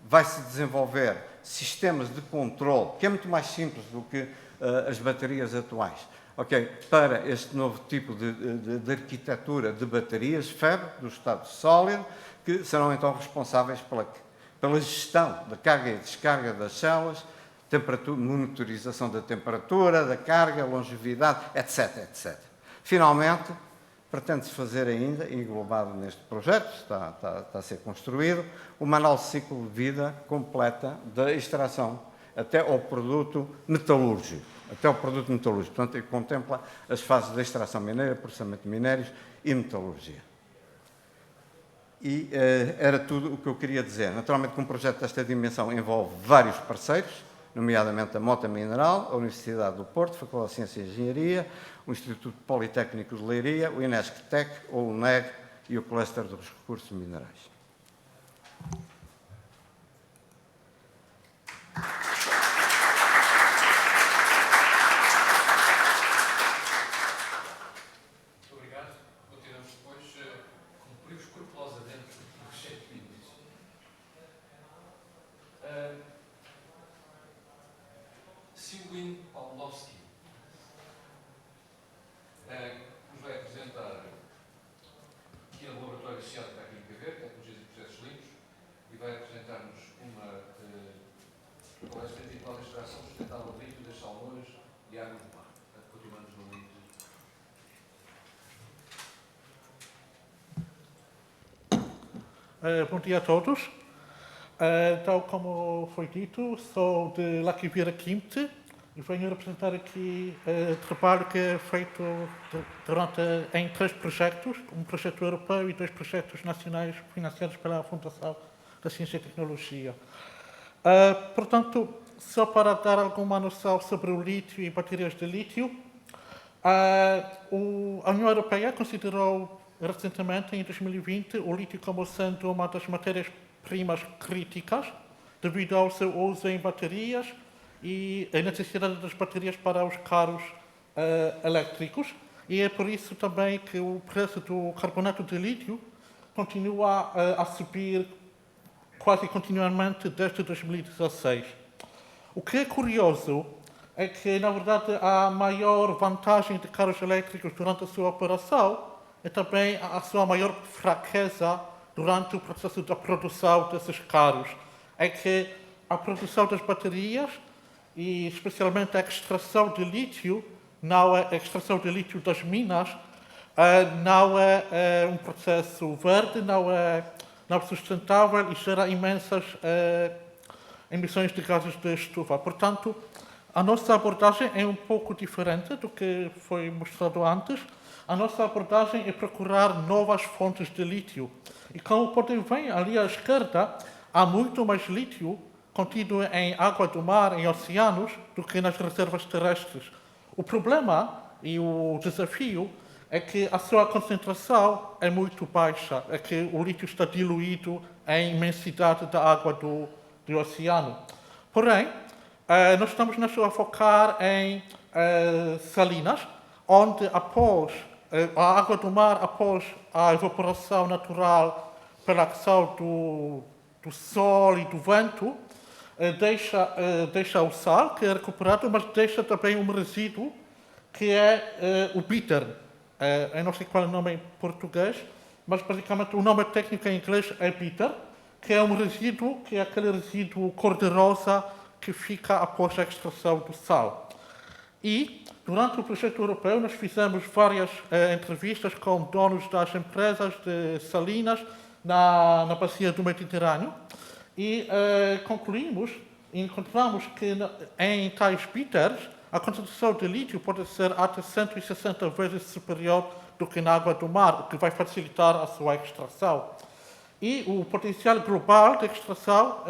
vai-se desenvolver sistemas de controle, que é muito mais simples do que as baterias atuais, para este novo tipo de arquitetura de baterias FEB, do estado sólido, que serão então responsáveis pela gestão da carga e descarga das células, monitorização da temperatura, da carga, longevidade, etc, etc. Finalmente, pretende-se fazer ainda, englobado neste projeto, está a ser construído, uma análise de ciclo de vida completa da extração até ao produto metalúrgico. Portanto, ele contempla as fases da extração mineira, processamento de minérios e metalurgia. E era tudo o que eu queria dizer. Naturalmente, que um projeto desta dimensão envolve vários parceiros, nomeadamente a Mota Mineral, a Universidade do Porto, a Faculdade de Ciência e Engenharia, o Instituto Politécnico de Leiria, o INESC-TEC, o UNEG e o Cluster dos Recursos Minerais. Muito obrigado. Continuamos depois. Cumprir escrupulosamente os 7 minutos. Silwin Pawlowski nos vai apresentar aqui no Laboratório Associado para a Química Verde, Tecnologias e Processos Limpos, e vai apresentar-nos uma palestra intitulada Extração Sustentável de Lítio das Salmões e Água do Mar. Portanto, continuamos no lítio. Bom dia a todos. Tal como foi dito, sou de La Riviera Quinte e venho representar aqui o trabalho que é feito em 3 projetos, um projeto europeu e 2 projetos nacionais financiados pela Fundação da Ciência e Tecnologia. Portanto, só para dar alguma noção sobre o lítio e baterias de lítio, A União Europeia considerou recentemente, em 2020, o lítio como sendo uma das matérias-primas críticas devido ao seu uso em baterias e a necessidade das baterias para os carros elétricos. E é por isso também que o preço do carbonato de lítio continua a subir quase continuamente desde 2016. O que é curioso é que, na verdade, a maior vantagem de carros elétricos durante a sua operação é também a sua maior fraqueza durante o processo da produção desses carros. É que a produção das baterias e especialmente a extração de lítio, a extração de lítio das minas, não é um processo verde, não é sustentável e gera imensas emissões de gases de estufa. Portanto, a nossa abordagem é um pouco diferente do que foi mostrado antes. A nossa abordagem é procurar novas fontes de lítio. E como podem ver ali à esquerda, há muito mais lítio contido em água do mar, em oceanos, do que nas reservas terrestres. O problema e o desafio é que a sua concentração é muito baixa, é que o lítio está diluído em imensidade da água do oceano. Porém, nós estamos a focar em salinas, onde após a água do mar, após a evaporação natural pela ação do sol e do vento, deixa o sal, que é recuperado, mas deixa também um resíduo, que é o bitter. Eu não sei qual é o nome em português, mas basicamente o nome técnico em inglês é bitter, que é um resíduo, que é aquele resíduo cor-de-rosa que fica após a extração do sal. E, durante o projeto europeu, nós fizemos várias entrevistas com donos das empresas de salinas na bacia do Mediterrâneo e encontramos que em tais bitters a concentração de lítio pode ser até 160 vezes superior do que na água do mar, o que vai facilitar a sua extração. E o potencial global de extração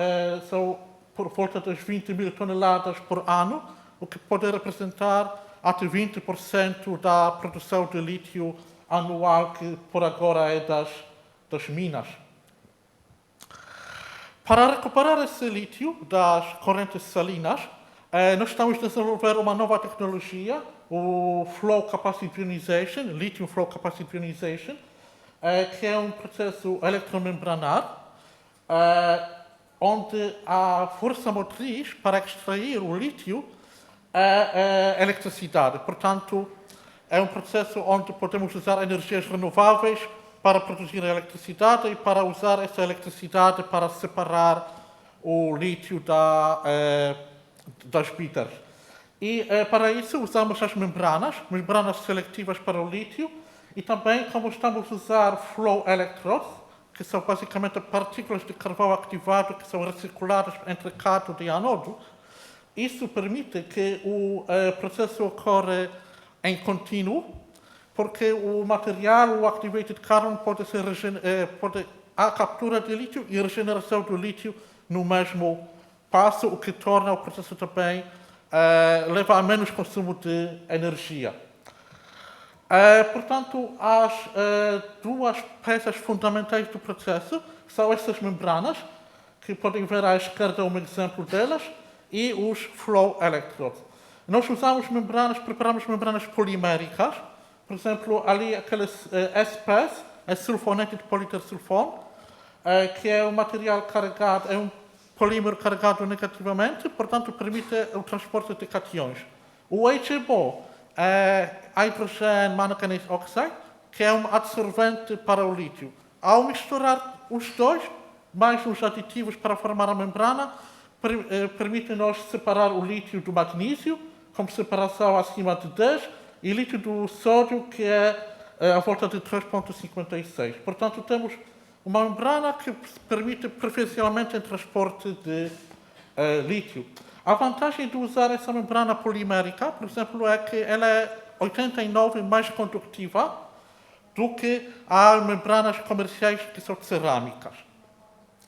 são por volta das 20 mil toneladas por ano, o que pode representar até 20% da produção de lítio anual, que por agora é das minas. Para recuperar esse lítio das correntes salinas, nós estamos a desenvolver uma nova tecnologia, o Flow Capacity Ionization, Lithium Flow Capacity Ionization, que é um processo eletromembranar, onde a força motriz para extrair o lítio é a eletricidade. Portanto, é um processo onde podemos usar energias renováveis para produzir a eletricidade e para usar essa eletricidade para separar o lítio das bitters. E para isso usamos as membranas seletivas para o lítio, e também, como estamos a usar flow electrodes, que são basicamente partículas de carvão ativado que são recirculadas entre cátodo e anodo, isso permite que o processo ocorra em contínuo, porque o material, o activated carbon, pode a captura de lítio e a regeneração do lítio no mesmo passo, o que torna o processo também, leva a menos consumo de energia. Portanto, as duas peças fundamentais do processo são essas membranas, que podem ver à esquerda um exemplo delas, e os flow electrodes. Nós preparamos membranas poliméricas, por exemplo, ali aqueles SPS, é sulfonated polytersulfone, que é um material carregado, é um polímero carregado negativamente, portanto, permite o transporte de cations. O HMO é Hydrogen Manganese Oxide, que é um adsorvente para o lítio. Ao misturar os dois, mais os aditivos para formar a membrana, permite-nos separar o lítio do magnésio, com separação acima de 10, e lítio do sódio, que é à volta de 3,56. Portanto, temos uma membrana que permite preferencialmente o transporte de lítio. A vantagem de usar essa membrana polimérica, por exemplo, é que ela é 89 mais conductiva do que as membranas comerciais que são de cerâmicas.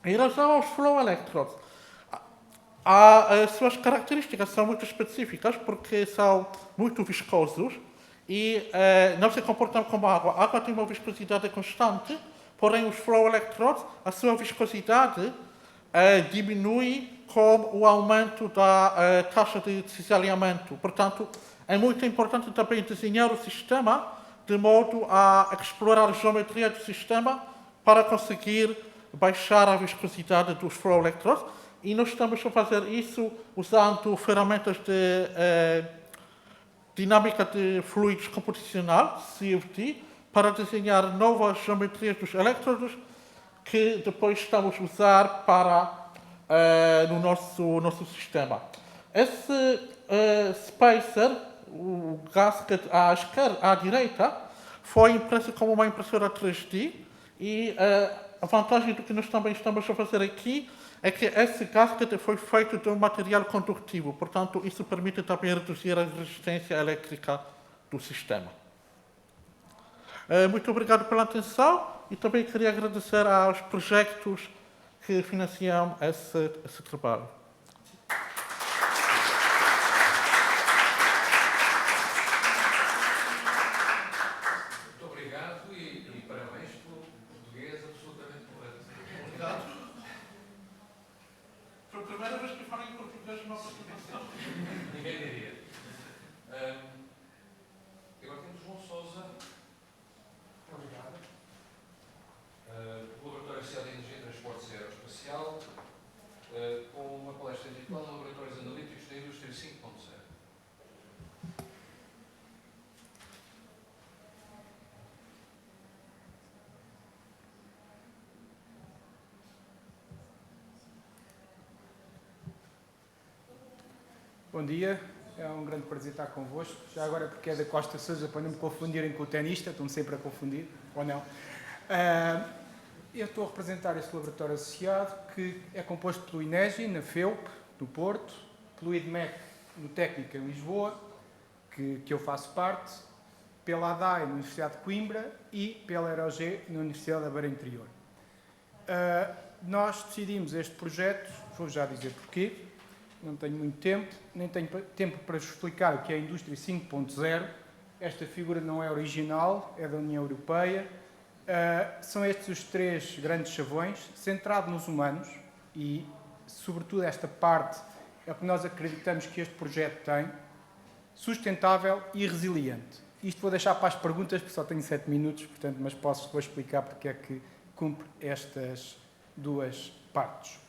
Em relação aos flow electrodes, as suas características são muito específicas porque são muito viscosos e não se comportam como água. A água tem uma viscosidade constante, porém os flow electrodes, a sua viscosidade diminui com o aumento da taxa de cisalhamento. Portanto, é muito importante também desenhar o sistema de modo a explorar a geometria do sistema para conseguir baixar a viscosidade dos flow electrodes. E nós estamos a fazer isso usando ferramentas de dinâmica de fluidos computacional, CFD, para desenhar novas geometrias dos elétrodos que depois estamos a usar para no nosso sistema. Esse spacer, o gasket à direita, foi impresso como uma impressora 3D e a vantagem do que nós também estamos a fazer aqui é que esse gasket foi feito de um material condutivo, portanto, isso permite também reduzir a resistência elétrica do sistema. Muito obrigado pela atenção e também queria agradecer aos projetos que financiam esse trabalho. Muito obrigado e parabéns pelo português absolutamente correto. Obrigado. Foi a primeira vez que falei em português numa apresentação. Ninguém diria. Agora temos João Sousa. Obrigado. Laboratório Social de Energia, Transportes e Aeroespacial, com uma palestra intitulada Laboratórios Analíticos da Indústria 5.0. Bom dia, é um grande prazer estar convosco. Já agora porque é da Costa Sousa, para não me confundirem com o tenista, estão sempre a confundir, ou não. Eu estou a representar este laboratório associado, que é composto pelo INEGI, na FEUP, no Porto, pelo IDMEC, no Técnico, em Lisboa, que eu faço parte, pela ADAI, na Universidade de Coimbra, e pela EROG, na Universidade da Beira Interior. Nós decidimos este projeto, vou já dizer porquê, não tenho muito tempo, nem tenho tempo para vos explicar o que é a Indústria 5.0. Esta figura não é original, é da União Europeia. São estes os três grandes chavões, centrado nos humanos, e, sobretudo, esta parte é o que nós acreditamos que este projeto tem, sustentável e resiliente. Isto vou deixar para as perguntas, porque só tenho 7 minutos, portanto, mas vou explicar porque é que cumpre estas duas partes.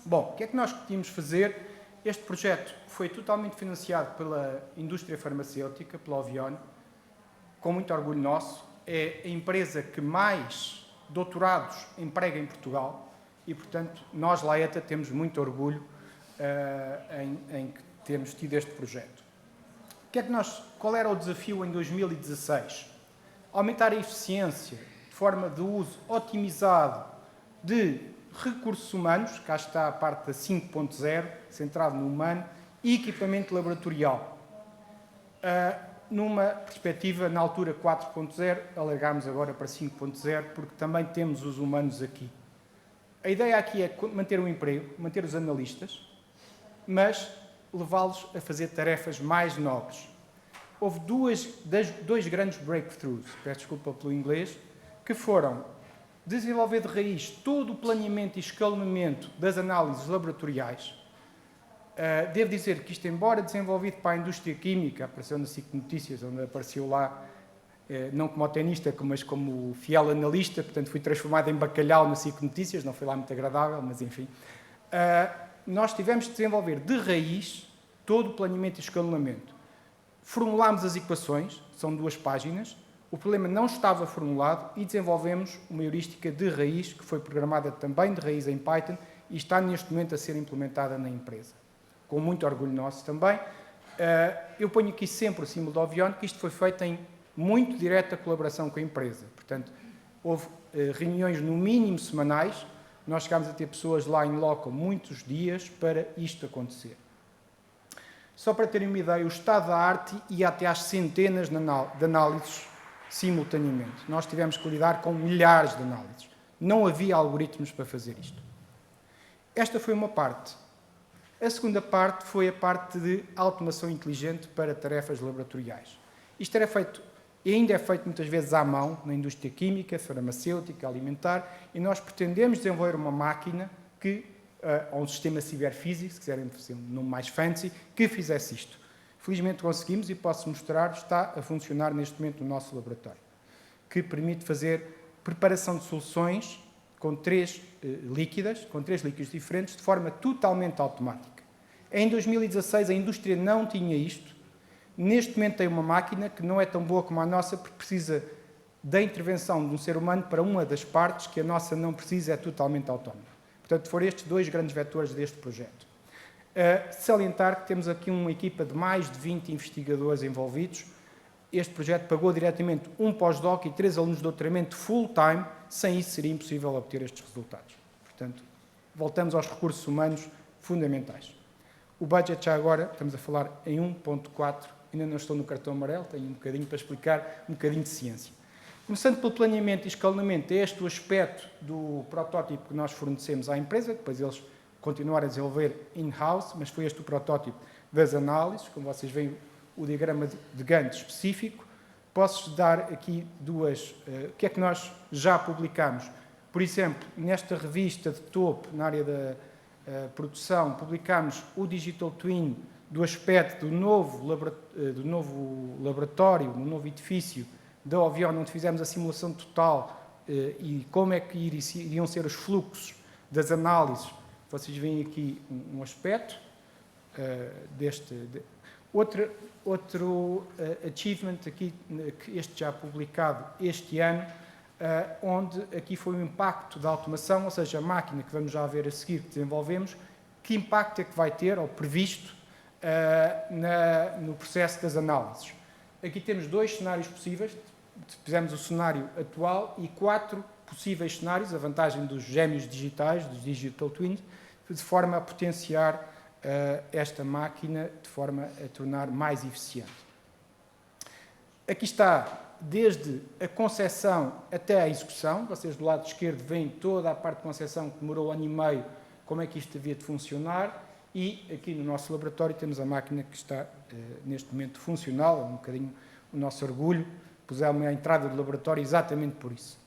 Bom, o que é que nós tínhamos fazer? Este projeto foi totalmente financiado pela indústria farmacêutica, pela Ovione, com muito orgulho nosso. É a empresa que mais doutorados emprega em Portugal e, portanto, nós, Laeta, temos muito orgulho em termos tido este projeto. Qual era o desafio em 2016? Aumentar a eficiência de forma de uso otimizado de recursos humanos, cá está a parte da 5.0, centrado no humano, e equipamento laboratorial. Numa perspectiva, na altura 4.0, alargámos agora para 5.0, porque também temos os humanos aqui. A ideia aqui é manter o emprego, manter os analistas, mas levá-los a fazer tarefas mais nobres. Houve dois grandes breakthroughs, peço desculpa pelo inglês, que foram desenvolver de raiz todo o planeamento e escalonamento das análises laboratoriais. Devo dizer que isto, embora desenvolvido para a indústria química, apareceu na SIC Notícias, onde apareceu lá, não como tenista, mas como fiel analista, portanto fui transformado em bacalhau na SIC Notícias, não foi lá muito agradável, mas enfim. Nós tivemos de desenvolver de raiz todo o planeamento e escalonamento. Formulámos as equações, são 2 páginas, o problema não estava formulado e desenvolvemos uma heurística de raiz, que foi programada também de raiz em Python e está neste momento a ser implementada na empresa. Com muito orgulho nosso também. Eu ponho aqui sempre o símbolo da Ovione, que isto foi feito em muito direta colaboração com a empresa. Portanto, houve reuniões no mínimo semanais, nós chegámos a ter pessoas lá em loco muitos dias para isto acontecer. Só para terem uma ideia, o estado da arte ia até às centenas de análises simultaneamente. Nós tivemos que lidar com milhares de análises. Não havia algoritmos para fazer isto. Esta foi uma parte. A segunda parte foi a parte de automação inteligente para tarefas laboratoriais. Isto era feito, e ainda é feito muitas vezes à mão, na indústria química, farmacêutica, alimentar, e nós pretendemos desenvolver uma máquina que, ou um sistema ciberfísico, se quiserem fazer um nome mais fancy, que fizesse isto. Felizmente conseguimos e posso mostrar, está a funcionar neste momento no nosso laboratório, que permite fazer preparação de soluções com três líquidos diferentes, de forma totalmente automática. Em 2016 a indústria não tinha isto. Neste momento tem uma máquina que não é tão boa como a nossa, porque precisa da intervenção de um ser humano para uma das partes que a nossa não precisa, é totalmente autónoma. Portanto, foram estes dois grandes vetores deste projeto. Salientar que temos aqui uma equipa de mais de 20 investigadores envolvidos. Este projeto pagou diretamente um pós-doc e 3 alunos de doutoramento full-time. Sem isso seria impossível obter estes resultados. Portanto, voltamos aos recursos humanos fundamentais. O budget já agora, estamos a falar em 1.4, ainda não estou no cartão amarelo, tenho um bocadinho para explicar, um bocadinho de ciência. Começando pelo planeamento e escalonamento, é este o aspecto do protótipo que nós fornecemos à empresa, depois eles continuaram a desenvolver in-house, mas foi este o protótipo das análises, como vocês veem o diagrama de Gantt específico. Posso-vos dar aqui duas, o que é que nós já publicamos. Por exemplo, nesta revista de topo, na área da produção, publicamos o Digital Twin do aspecto do novo laboratório, do novo edifício da Ovion, onde fizemos a simulação total e como é que iriam ser os fluxos das análises. Vocês veem aqui um aspecto outro achievement aqui, que este já publicado este ano, onde aqui foi o impacto da automação, ou seja, a máquina que vamos já ver a seguir que desenvolvemos, que impacto é que vai ter, ou previsto, no processo das análises. Aqui temos 2 cenários possíveis, fizemos o cenário atual e 4 possíveis cenários, a vantagem dos gêmeos digitais, dos Digital Twins, de forma a potenciar esta máquina, de forma a tornar mais eficiente. Aqui está, desde a concepção até a execução, vocês do lado esquerdo veem toda a parte de concepção que demorou 1 ano e meio, como é que isto havia de funcionar, e aqui no nosso laboratório temos a máquina que está neste momento funcional, é um bocadinho o nosso orgulho, pusemos à entrada do laboratório exatamente por isso.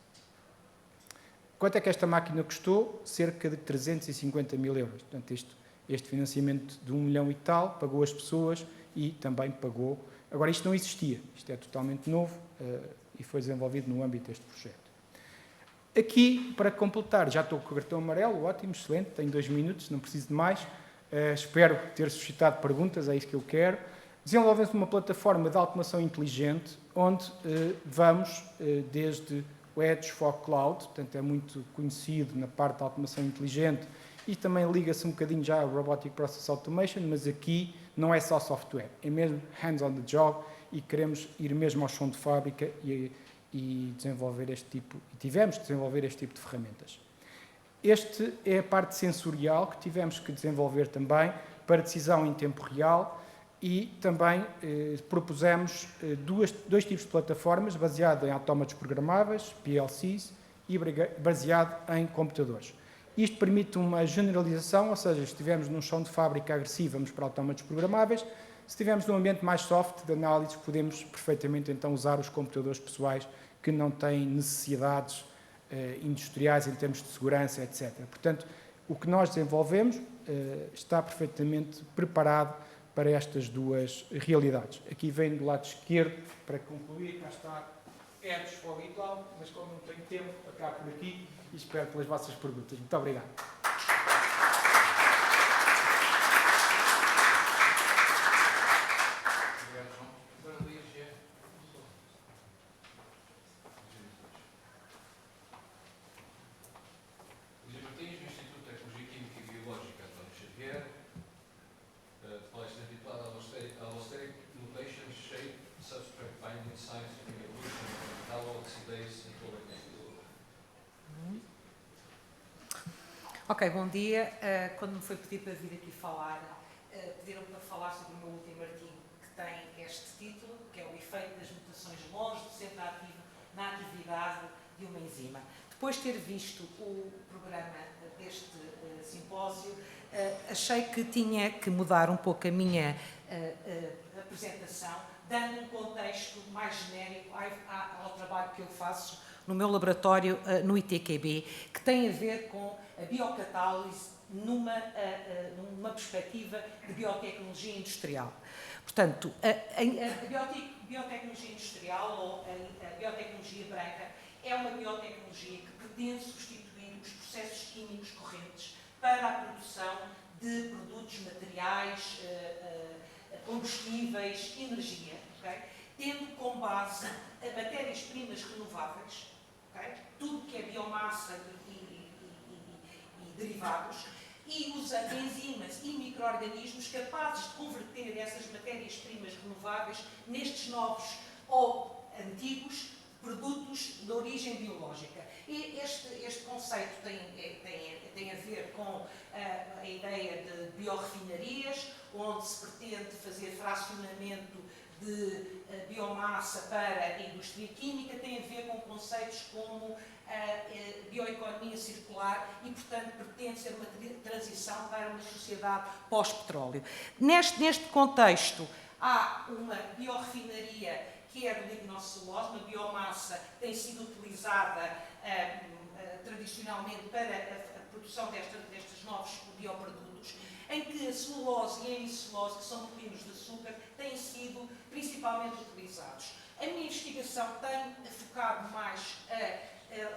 Quanto é que esta máquina custou? Cerca de 350 mil euros. Portanto, este financiamento de 1 milhão e tal pagou as pessoas e também pagou. Agora, isto não existia, isto é totalmente novo e foi desenvolvido no âmbito deste projeto. Aqui, para completar, já estou com o cartão amarelo, ótimo, excelente, tenho 2 minutos, não preciso de mais. Espero ter suscitado perguntas, é isso que eu quero. Desenvolvemos uma plataforma de automação inteligente, onde vamos desde o Edge for Cloud, portanto é muito conhecido na parte da automação inteligente, e também liga-se um bocadinho já ao Robotic Process Automation, mas aqui não é só software, é mesmo hands on the job e queremos ir mesmo ao chão de fábrica e desenvolver este tipo, e tivemos que desenvolver este tipo de ferramentas. Esta é a parte sensorial que tivemos que desenvolver também para decisão em tempo real e também propusemos dois tipos de plataformas baseadas em autómatos programáveis, PLCs, e baseado em computadores. Isto permite uma generalização, ou seja, se estivermos num chão de fábrica agressivo, vamos para autómatos programáveis. Se estivermos num ambiente mais soft de análise, podemos perfeitamente então usar os computadores pessoais que não têm necessidades industriais em termos de segurança, etc. Portanto, o que nós desenvolvemos está perfeitamente preparado para estas duas realidades. Aqui vem do lado esquerdo, para concluir, cá está Edge for Cloud, mas como não tenho tempo, acabo por aqui e espero pelas vossas perguntas. Muito obrigado. Ok, bom dia. Quando me foi pedido para vir aqui falar, pediram-me para falar sobre o meu último artigo, que tem este título, que é o efeito das mutações longe do centro ativo na atividade de uma enzima. Depois de ter visto o programa deste simpósio, achei que tinha que mudar um pouco a minha apresentação, dando um contexto mais genérico ao trabalho que eu faço no meu laboratório no ITQB, que tem a ver com a biocatálise numa perspectiva de biotecnologia industrial. Portanto, a biotecnologia industrial, ou a biotecnologia branca, é uma biotecnologia que pretende substituir os processos químicos correntes para a produção de produtos materiais, combustíveis, energia, okay? Tendo como base matérias-primas renováveis, okay? Tudo que é biomassa e derivados, e usa enzimas e micro-organismos capazes de converter essas matérias-primas renováveis nestes novos ou antigos produtos de origem biológica. E este conceito tem a ver com a ideia de biorrefinarias, onde se pretende fazer fracionamento de biomassa para a indústria química, tem a ver com conceitos como a bioeconomia circular e, portanto, pretende ser uma transição para uma sociedade pós-petróleo. Neste contexto, há uma biorrefinaria que é do lignocelulose, uma biomassa que tem sido utilizada tradicionalmente para a produção destes novos bioprodutos, em que a celulose e a hemicelulose, que são polímeros de açúcar, têm sido principalmente utilizados. A minha investigação tem focado mais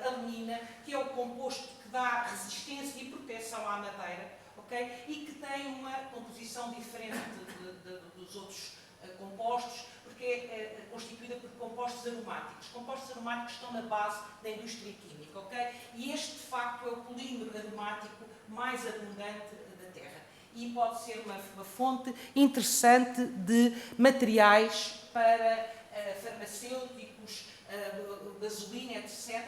a lignina, que é o composto que dá resistência e proteção à madeira, okay? E que tem uma composição diferente dos outros compostos, porque é constituída por compostos aromáticos. Compostos aromáticos estão na base da indústria química, ok? E este, de facto, é o polímero aromático mais abundante da Terra. E pode ser uma fonte interessante de materiais para farmacêuticos, gasolina, etc.,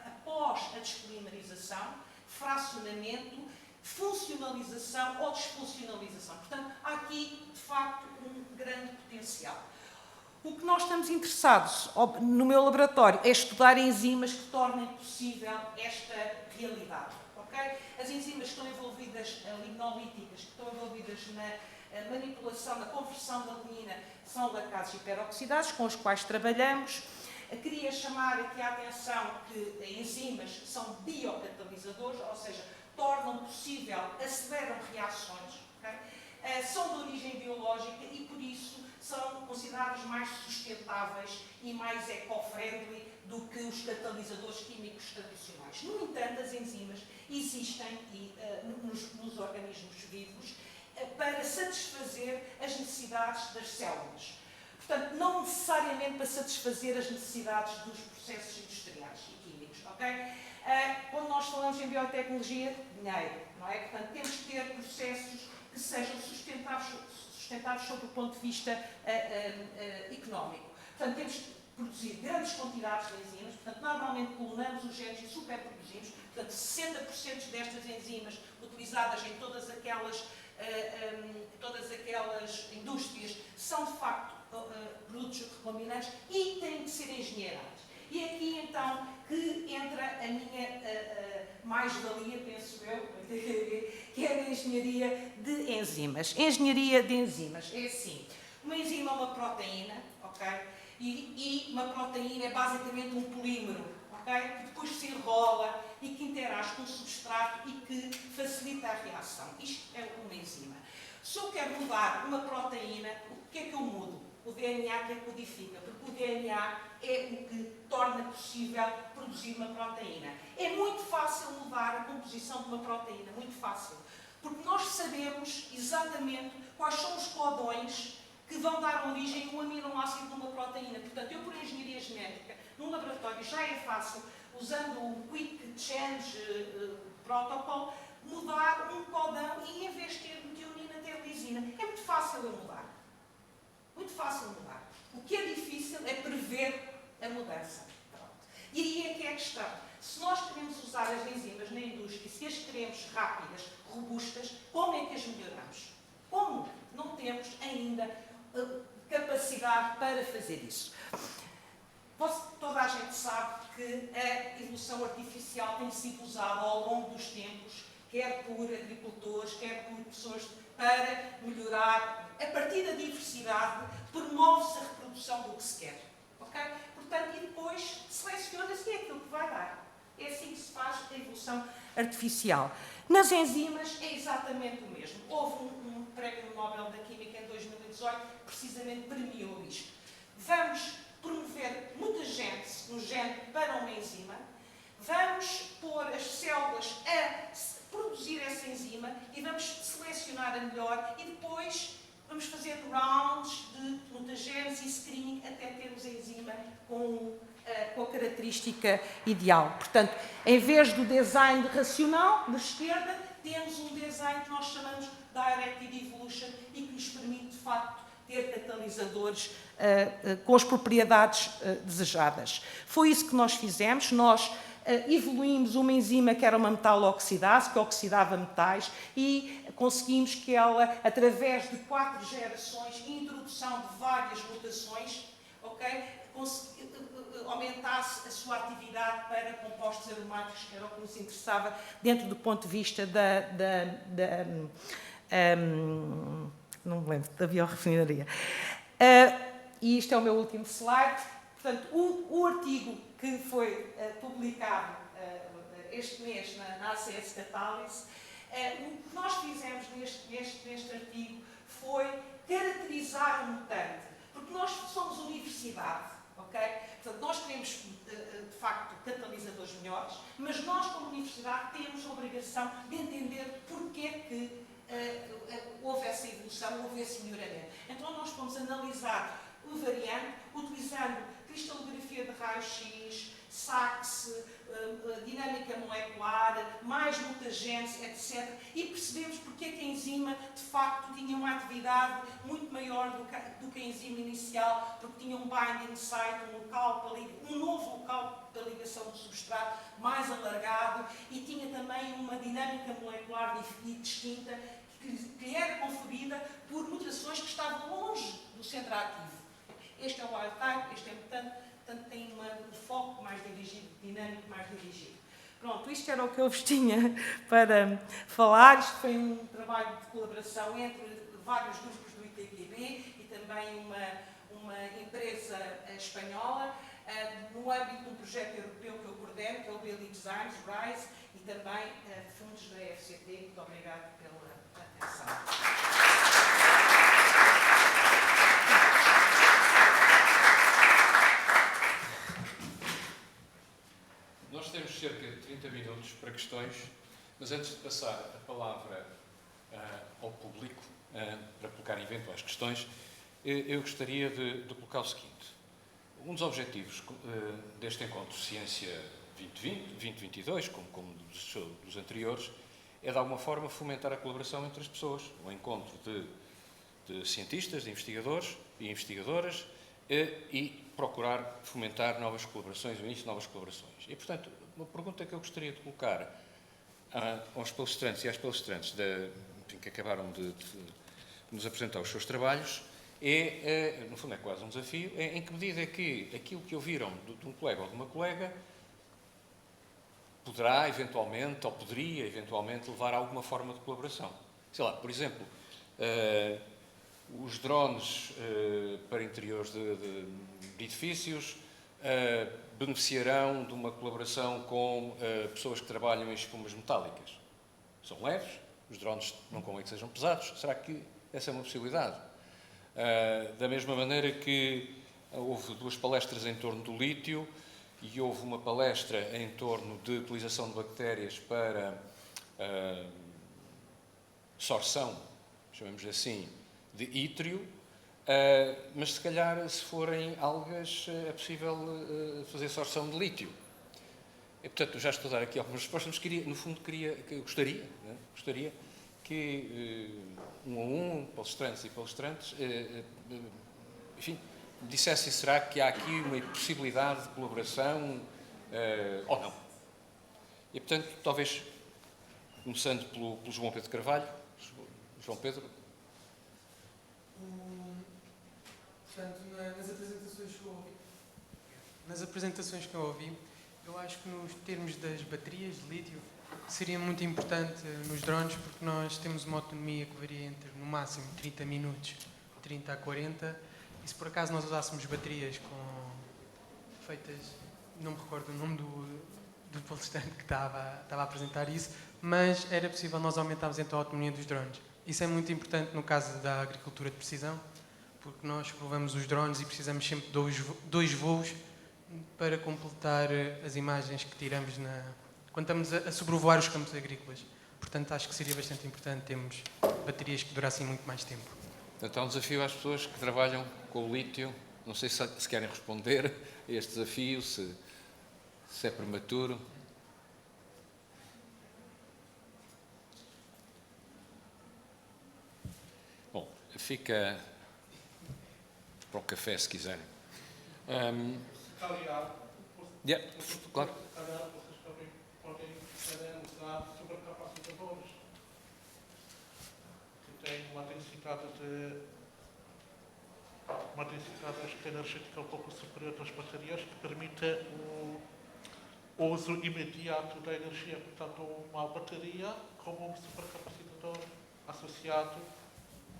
após a despolimerização, fracionamento, funcionalização ou desfuncionalização. Portanto, há aqui, de facto, um grande potencial. O que nós estamos interessados no meu laboratório é estudar enzimas que tornem possível esta realidade. Okay? As enzimas que estão envolvidas, lignolíticas, que estão envolvidas na manipulação, na conversão da lignina, são lacases hiperoxidados, com os quais trabalhamos. Queria chamar aqui a atenção que enzimas são biocatalisadores, ou seja, tornam possível, aceleram reações, okay? São de origem biológica e, por isso, são considerados mais sustentáveis e mais eco-friendly do que os catalisadores químicos tradicionais. No entanto, as enzimas existem nos organismos vivos para satisfazer as necessidades das células. Portanto, não necessariamente para satisfazer as necessidades dos processos industriais e químicos, ok? Quando nós falamos em biotecnologia, dinheiro, não é? Portanto, temos que ter processos que sejam sustentados sob o ponto de vista económico. Portanto, temos que produzir grandes quantidades de enzimas, portanto, normalmente clonamos os genes e superproduzimos, portanto, 60% destas enzimas utilizadas em todas aquelas indústrias são, de facto, produtos recombinantes e têm que ser engenheirados. E aqui, então, que entra a minha mais-valia, penso eu, que é a engenharia de enzimas. Engenharia de enzimas é assim: uma enzima é uma proteína, ok? E uma proteína é basicamente um polímero, ok? Que depois se enrola e que interage com o substrato e que facilita a reação. Isto é uma enzima. Se eu quero mudar uma proteína, o que é que eu mudo? O DNA que a codifica, porque o DNA é o que torna possível produzir uma proteína. É muito fácil mudar a composição de uma proteína, muito fácil, porque nós sabemos exatamente quais são os codões que vão dar origem a um aminoácido de uma proteína. Portanto, eu, por engenharia genética, num laboratório já é fácil, usando o Quick Change Protocol, mudar um codão e, em vez de ter metionina, ter lisina. É muito fácil eu mudar. Muito fácil mudar. O que é difícil é prever a mudança. Pronto. E aí é que é a questão. Se nós queremos usar as enzimas na indústria, se as queremos rápidas, robustas, como é que as melhoramos? Como? Não temos ainda capacidade para fazer isso. Toda a gente sabe que a evolução artificial tem sido usada ao longo dos tempos, quer por agricultores, quer por pessoas para melhorar, a partir da diversidade, promove-se a reprodução do que se quer. Okay? Portanto, e depois seleciona-se aquilo que vai dar. É assim que se faz a evolução artificial. Nas enzimas é exatamente o mesmo. Houve um prémio Nobel da Química em 2018 que precisamente premiou isto. Vamos promover mutagênese no gene para uma enzima, vamos pôr as células a produzir essa enzima e vamos selecionar a melhor e depois vamos fazer rounds de mutagênese e screening até termos a enzima com a característica ideal. Portanto, em vez do design racional, de esquerda, temos um design que nós chamamos de Directed Evolution e que nos permite, de facto, ter catalisadores com as propriedades desejadas. Foi isso que nós fizemos. Nós evoluímos uma enzima que era uma metaloxidase, que oxidava metais, e conseguimos que ela, através de 4 gerações, introdução de várias mutações, okay, aumentasse a sua atividade para compostos aromáticos, que era o que nos interessava dentro do ponto de vista não me lembro, da biorefinaria. E isto é o meu último slide. Portanto, o artigo que foi publicado este mês na ACS Catalyst, o que nós fizemos neste artigo foi caracterizar o mutante, porque nós somos universidade, ok? Portanto, nós queremos, de facto, catalisadores melhores, mas nós, como universidade, temos a obrigação de entender porque que houve essa evolução, houve esse melhoramento. Então, nós fomos analisar o variante, utilizando cristalografia de raio-x, SAX, dinâmica molecular, mais mutagênese, etc. E percebemos porque é que a enzima, de facto, tinha uma atividade muito maior do que a enzima inicial, porque tinha um binding site, um novo local da ligação do substrato mais alargado e tinha também uma dinâmica molecular distinta que era conferida por mutações que estavam longe do centro ativo. Este é o wild type, este é mutante, portanto tem um foco mais dirigido, dinâmico mais dirigido. Pronto, isto era o que eu vos tinha para falar. Isto foi um trabalho de colaboração entre vários grupos do ITQB e também uma empresa espanhola, no âmbito de um projeto europeu que eu coordeno, que é o Building Designs, RISE, e também fundos da FCT. Muito obrigado pela atenção. Nós temos cerca de 30 minutos para questões, mas antes de passar a palavra ao público para colocar eventuais questões, eu gostaria de colocar o seguinte. Um dos objetivos deste encontro Ciência 2020-2022, como dos anteriores, é de alguma forma fomentar a colaboração entre as pessoas, um encontro de cientistas, de investigadores e investigadoras, e procurar fomentar novas colaborações, o início de novas colaborações. E, portanto, uma pergunta que eu gostaria de colocar aos palestrantes e às palestrantes que acabaram de nos apresentar os seus trabalhos no fundo é quase um desafio, em que medida é que aquilo que ouviram de um colega ou de uma colega poderá eventualmente, ou poderia eventualmente levar a alguma forma de colaboração. Sei lá, por exemplo, os drones para interiores de edifícios beneficiarão de uma colaboração com pessoas que trabalham em espumas metálicas. São leves, os drones não convém que sejam pesados. Será que essa é uma possibilidade? Da mesma maneira que houve 2 palestras em torno do lítio e houve uma palestra em torno de utilização de bactérias para sorção, chamamos assim, de ítrio, mas se calhar, se forem algas, é possível fazer sorção de lítio. E, portanto, eu já estou a dar aqui algumas respostas, mas no fundo gostaria que um a um, palestrantes e palestrantes, enfim, dissessem, será que há aqui uma possibilidade de colaboração ou não? E, portanto, talvez, começando pelo João Pedro Carvalho. João Pedro. Portanto, nas apresentações que eu ouvi, eu acho que nos termos das baterias de lítio, seria muito importante nos drones, porque nós temos uma autonomia que varia entre, no máximo, 30 minutos, 30 a 40, e se por acaso nós usássemos baterias feitas, não me recordo o nome do palestrante que estava a apresentar isso, mas era possível nós aumentarmos então a autonomia dos drones. Isso é muito importante no caso da agricultura de precisão, porque nós provamos os drones e precisamos sempre de dois voos para completar as imagens que tiramos quando estamos a sobrevoar os campos agrícolas. Portanto, acho que seria bastante importante termos baterias que durassem muito mais tempo. Portanto, há um desafio às pessoas que trabalham com o lítio. Não sei se querem responder a este desafio, se é prematuro. Bom, fica para o café, se quiserem. Claro. Vocês podem usar supercapacitadores que têm uma densidade energética um pouco superior das baterias, que permite o uso imediato da energia. Portanto, uma bateria como um supercapacitador associado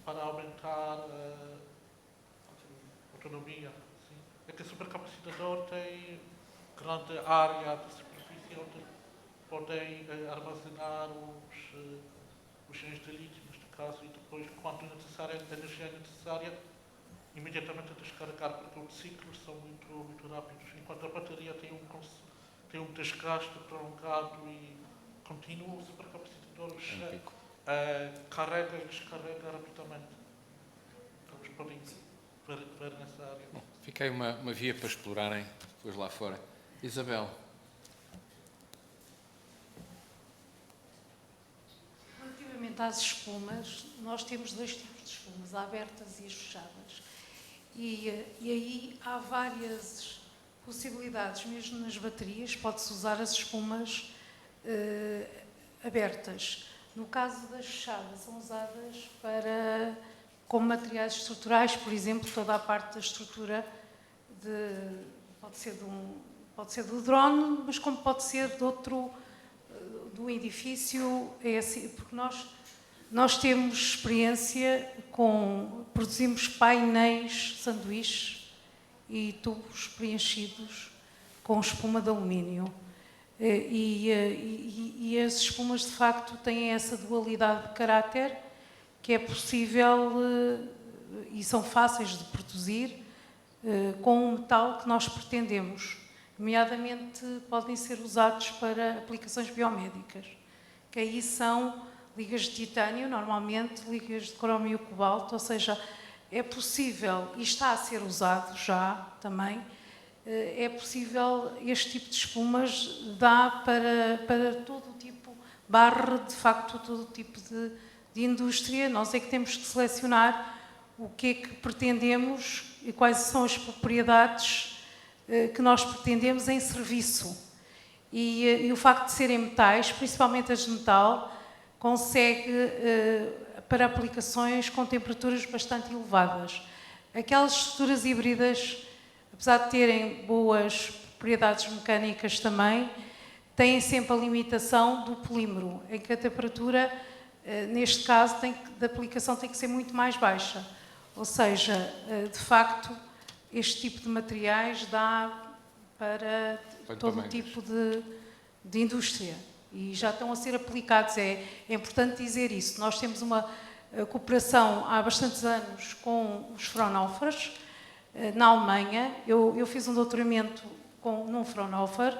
para aumentar a autonomia. Sim. É que o supercapacitador tem grande área de superfície onde podem armazenar os géns de lítio, neste caso, e depois, quando necessária, a energia é necessária, imediatamente descarregar, porque os ciclos são muito rápidos, enquanto a bateria tem um desgaste prolongado e contínuo. O supercapacitador carrega e descarrega rapidamente. Então, podem ver nessa área. Bom, fica aí uma via para explorarem depois lá fora. Isabel. Relativamente às espumas, nós temos dois tipos de espumas, as abertas e as fechadas. E aí há várias possibilidades, mesmo nas baterias, pode-se usar as espumas abertas. No caso das fechadas, são usadas como materiais estruturais, por exemplo, toda a parte da estrutura pode ser do drone, mas como pode ser do edifício, é assim, porque nós temos experiência produzimos painéis, sanduíches e tubos preenchidos com espuma de alumínio. E as espumas, de facto, têm essa dualidade de caráter que é possível e são fáceis de produzir com o metal que nós pretendemos. Nomeadamente, podem ser usados para aplicações biomédicas, que aí são ligas de titânio, normalmente ligas de cromo e cobalto, ou seja, é possível, e está a ser usado já também, é possível, este tipo de espumas dá para todo o tipo, de facto todo o tipo de indústria. Nós é que temos que selecionar o que é que pretendemos e quais são as propriedades que nós pretendemos em serviço. E o facto de serem metais, principalmente as de metal, consegue para aplicações com temperaturas bastante elevadas. Aquelas estruturas híbridas, apesar de terem boas propriedades mecânicas também, têm sempre a limitação do polímero, em que a temperatura, neste caso, da aplicação tem que ser muito mais baixa. Ou seja, de facto, este tipo de materiais dá para todo o tipo de indústria. E já estão a ser aplicados. É importante dizer isso. Nós temos uma cooperação há bastantes anos com os Fraunhofers, na Alemanha. Eu fiz um doutoramento num Fraunhofer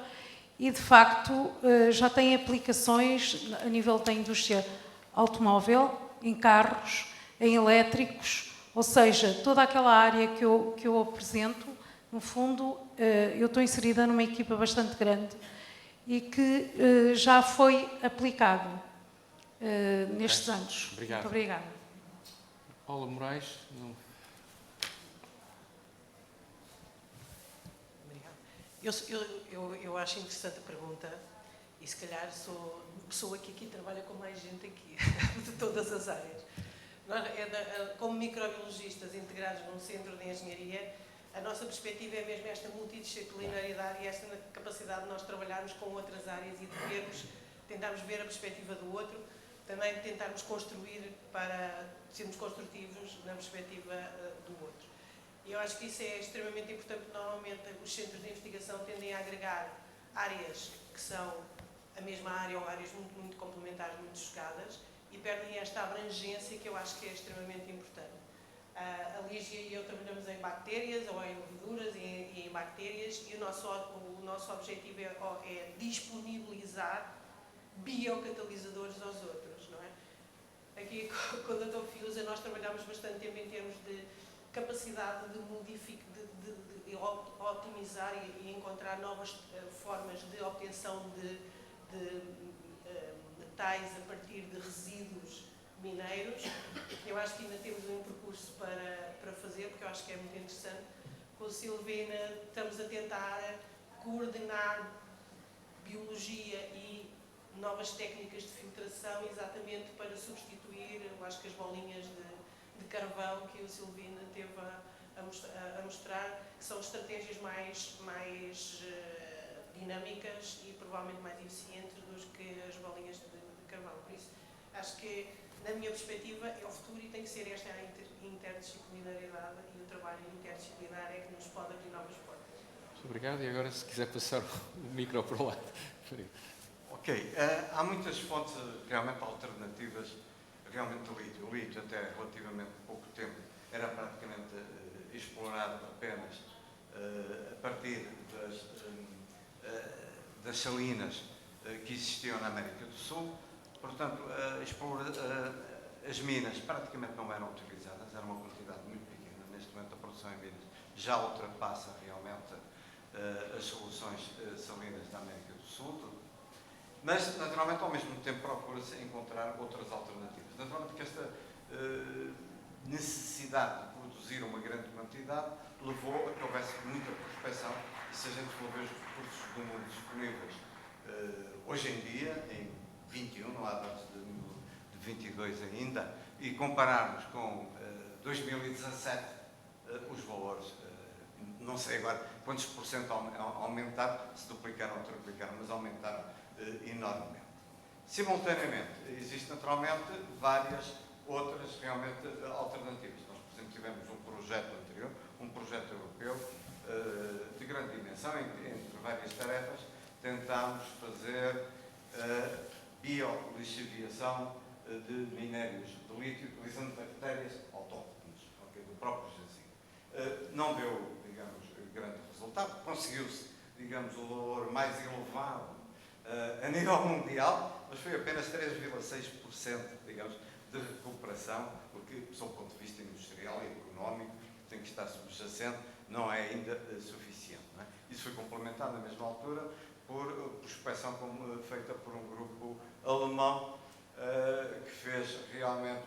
e, de facto, já tem aplicações a nível da indústria automóvel, em carros, em elétricos, ou seja, toda aquela área que eu apresento, no fundo, eu estou inserida numa equipa bastante grande e que já foi aplicado nestes anos. Obrigado. Muito obrigada. Paula Moraes. Eu acho interessante a pergunta e se calhar sou a pessoa que aqui trabalha com mais gente aqui, de todas as áreas. Nós, como microbiologistas integrados num centro de engenharia, a nossa perspectiva é mesmo esta multidisciplinaridade e esta capacidade de nós trabalharmos com outras áreas e de vermos tentarmos ver a perspectiva do outro, também tentarmos construir para sermos construtivos na perspectiva do outro. E eu acho que isso é extremamente importante, porque normalmente os centros de investigação tendem a agregar áreas que são a mesma área ou áreas muito complementares, muito chocadas, e perdem esta abrangência que eu acho que é extremamente importante. A Lígia e eu trabalhamos em bactérias, ou em leveduras e em bactérias, e o nosso objetivo é disponibilizar biocatalisadores aos outros, não é? Aqui com o Dr. Fiuza nós trabalhamos bastante tempo em termos de capacidade de otimizar e encontrar novas formas de obtenção de metais a partir de resíduos mineiros. Eu acho que ainda temos um percurso para fazer, porque eu acho que é muito interessante. Com o Silvina estamos a tentar coordenar biologia e novas técnicas de filtração exatamente para substituir, eu acho que as bolinhas de carvão que o Silvina teve a mostrar, que são estratégias mais dinâmicas e provavelmente mais eficientes do que as bolinhas de carvão. Por isso, acho que, na minha perspectiva, é o futuro e tem que ser esta a interdisciplinariedade, e o trabalho interdisciplinar é que nos pode abrir novas portas. Muito obrigado. E agora, se quiser passar o micro para o lado. Ok. Há muitas fontes realmente alternativas realmente do lítio. O lítio, até relativamente pouco tempo, era praticamente explorado apenas a partir das salinas que existiam na América do Sul. Portanto, as minas praticamente não eram utilizadas, era uma quantidade muito pequena. Neste momento, a produção em minas já ultrapassa realmente as soluções salinas da América do Sul. Mas, naturalmente, ao mesmo tempo, procura-se encontrar outras alternativas. Naturalmente que esta necessidade de produzir uma grande quantidade levou a que houvesse muita prospecção, e se a gente for ver os recursos do mundo disponíveis hoje em dia, em 21, não há dados de 22 ainda, e compararmos com 2017, os valores, não sei agora quantos por cento aumentaram, se duplicaram ou triplicaram, mas aumentaram enormemente. Simultaneamente, existem naturalmente várias outras realmente alternativas. Nós, por exemplo, tivemos um projeto anterior, um projeto europeu de grande dimensão, entre várias tarefas, tentámos fazer biolixiviação de minérios de lítio utilizando bactérias autóctones, do próprio jazigo. Não deu, digamos, grande resultado, conseguiu-se, digamos, o valor mais elevado a nível mundial, mas foi apenas 3,6%, digamos, de recuperação, porque, sob o ponto de vista industrial e económico, tem que estar subjacente, não é ainda suficiente. Não é? Isso foi complementado, na mesma altura, por prospecção feita por um grupo alemão que fez realmente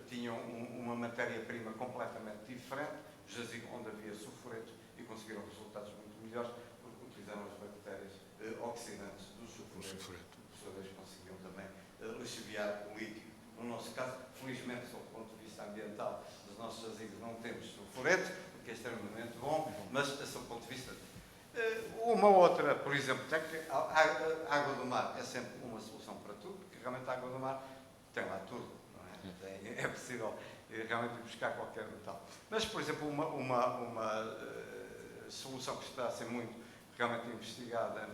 tinha uma matéria-prima completamente diferente, jazigo onde havia sulfuretos, e conseguiram resultados muito melhores, porque utilizaram as bactérias oxidantes dos sulfuretos. Por sua vez, conseguiam também lixiviar o lítio. No nosso caso, felizmente, sob o ponto de vista ambiental, dos nossos jazigos não temos sulfuretos, o que é extremamente bom, mas, sob o ponto de vista... Uma outra, por exemplo, a água do mar é sempre uma solução para tudo, porque realmente a água do mar tem lá tudo, não é? É possível realmente buscar qualquer metal. Mas, por exemplo, uma solução que está a ser muito realmente investigada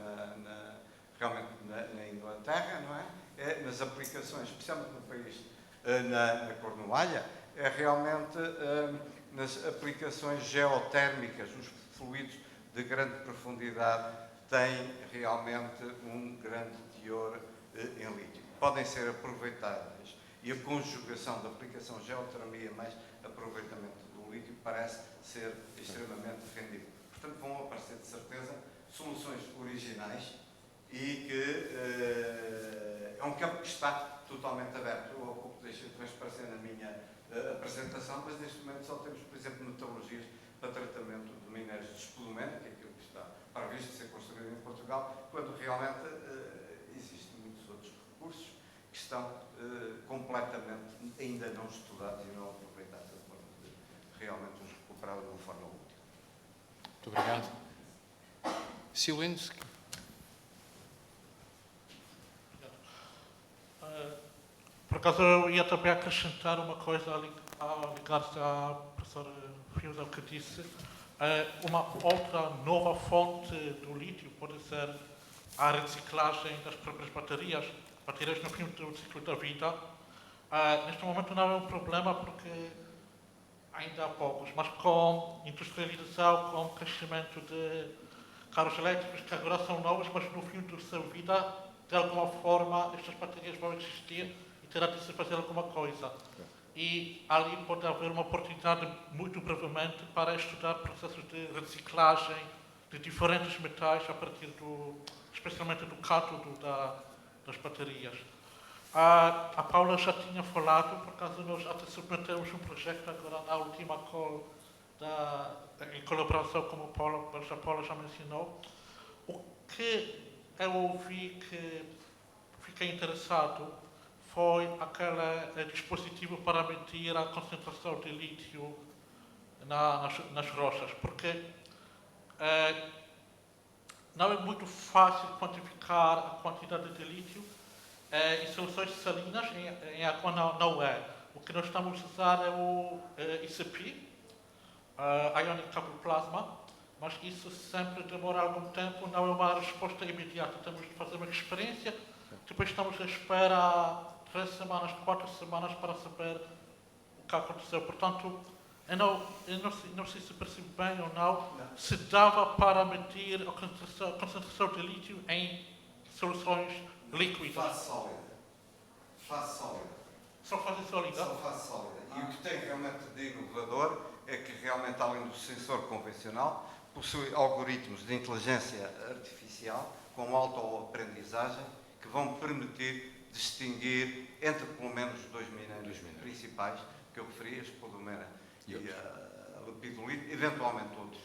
realmente na Inglaterra, não é? Nas aplicações, especialmente no país, na Cornualha, é realmente nas aplicações geotérmicas, os fluidos de grande profundidade têm realmente um grande teor em lítio. Podem ser aproveitáveis, e a conjugação da aplicação geotermia mais aproveitamento do lítio parece ser extremamente rendível. Portanto, vão aparecer de certeza soluções originais e que é um campo que está totalmente aberto. Eu há pouco deixei transparecer na minha apresentação, mas neste momento só temos, por exemplo, metodologias para tratamento de minérios de spodumento, que é aquilo que está previsto ser construído em Portugal, quando realmente existem muitos outros recursos que estão completamente ainda não estudados e não aproveitados de forma de realmente os recuperar de uma forma útil. Muito obrigado. Silêncio. acaso eu ia também acrescentar uma coisa a ligar-se à professora Fiusa que disse. Uma outra nova fonte do lítio pode ser a reciclagem das próprias baterias no fim do ciclo da vida. Neste momento não é um problema porque ainda há poucos, mas com industrialização, com crescimento de carros elétricos que agora são novos, mas no fim da sua vida, de alguma forma, estas baterias vão existir e terá de se fazer alguma coisa. E ali pode haver uma oportunidade, muito brevemente, para estudar processos de reciclagem de diferentes metais a partir especialmente do cátodo das baterias. A Paula já tinha falado, por acaso nós até submetemos um projeto agora na última call, em colaboração com a Paula já mencionou. O que eu ouvi que fiquei interessado foi aquele dispositivo para medir a concentração de lítio nas rochas, porque não é muito fácil quantificar a quantidade de lítio em soluções salinas, em água não é. O que nós estamos a usar é o ICP, Ionic Coupled Plasma, mas isso sempre demora algum tempo, não é uma resposta imediata. Temos de fazer uma experiência, depois estamos à espera 3 semanas, 4 semanas para saber o que aconteceu. Portanto, eu não sei se percebo bem ou não, se dava para medir a concentração de lítio em soluções líquidas. Fase sólida. Fase sólida. Só fase sólida? Só fase sólida. E o que tem realmente de inovador é que realmente, além do sensor convencional, possui algoritmos de inteligência artificial com autoaprendizagem que vão permitir distinguir entre pelo menos dois minérios principais que eu referi, a espodumera e a lepidolite, eventualmente outros.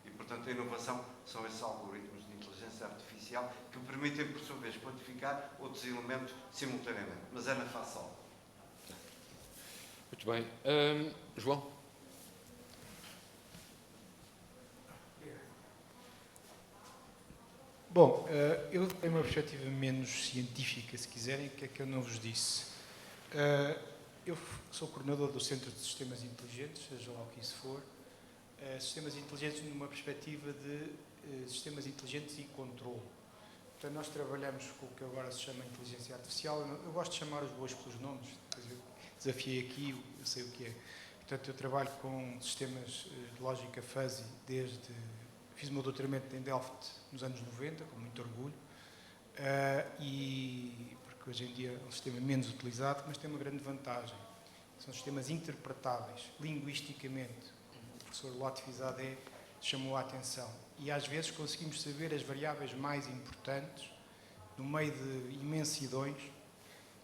E, portanto, a inovação são esses algoritmos de inteligência artificial que permitem, por sua vez, quantificar outros elementos simultaneamente, mas é na fase sólida. Muito bem. João? Bom, eu tenho uma perspectiva menos científica, se quiserem, que é que eu não vos disse. Eu sou coordenador do Centro de Sistemas Inteligentes, seja lá o que isso for. Sistemas inteligentes numa perspectiva de sistemas inteligentes e controle. Portanto, nós trabalhamos com o que agora se chama inteligência artificial. Eu gosto de chamar os bois pelos nomes, eu desafiei aqui, eu sei o que é. Portanto, eu trabalho com sistemas de lógica fuzzy fiz o meu doutoramento em Delft nos anos 90, com muito orgulho, porque hoje em dia é um sistema menos utilizado, mas tem uma grande vantagem. São sistemas interpretáveis, linguisticamente. O professor Lotfi-Zadeh chamou a atenção. E às vezes conseguimos saber as variáveis mais importantes no meio de imensidões.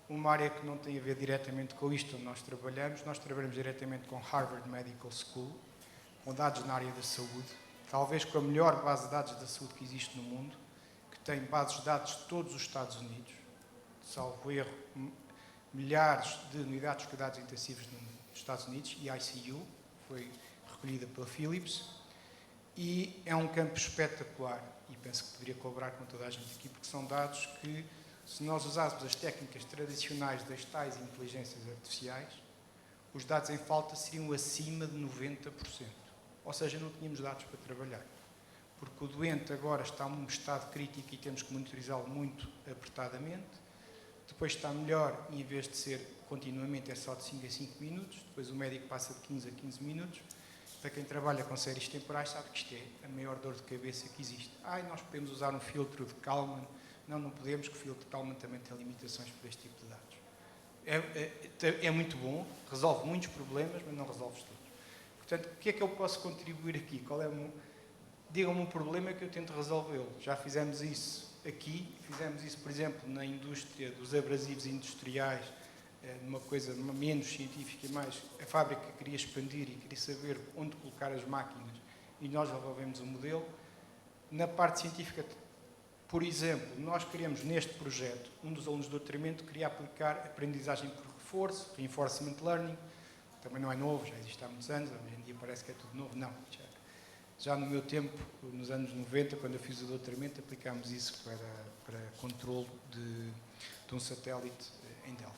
Uma área que não tem a ver diretamente com isto onde nós trabalhamos diretamente com Harvard Medical School, com dados na área da saúde, talvez com a melhor base de dados da saúde que existe no mundo, que tem bases de dados de todos os Estados Unidos, salvo erro, milhares de unidades de cuidados intensivos nos Estados Unidos, e ICU, foi recolhida pela Philips, e é um campo espetacular, e penso que poderia colaborar com toda a gente aqui, porque são dados que, se nós usássemos as técnicas tradicionais das tais inteligências artificiais, os dados em falta seriam acima de 90%. Ou seja, não tínhamos dados para trabalhar. Porque o doente agora está num estado crítico e temos que monitorizá-lo muito apertadamente. Depois está melhor, e em vez de ser continuamente, é só de 5 a 5 minutos. Depois o médico passa de 15 a 15 minutos. Para quem trabalha com séries temporais sabe que isto é a maior dor de cabeça que existe. Nós podemos usar um filtro de Kalman. Não podemos, que o filtro de Kalman também tem limitações para este tipo de dados. É muito bom, resolve muitos problemas, mas não resolve todos. Portanto, o que é que eu posso contribuir aqui? Digam-me um problema que eu tento resolvê-lo. Já fizemos isso aqui, fizemos isso, por exemplo, na indústria dos abrasivos industriais, numa coisa menos científica e mais. A fábrica queria expandir e queria saber onde colocar as máquinas e nós desenvolvemos um modelo. Na parte científica, por exemplo, nós queremos neste projeto, um dos alunos do doutoramento queria aplicar aprendizagem por reforço, reinforcement learning. Também não é novo, já existe há muitos anos, hoje em dia parece que é tudo novo. Não, já no meu tempo, nos anos 90, quando eu fiz o doutoramento, aplicámos isso para controle de um satélite em Delft.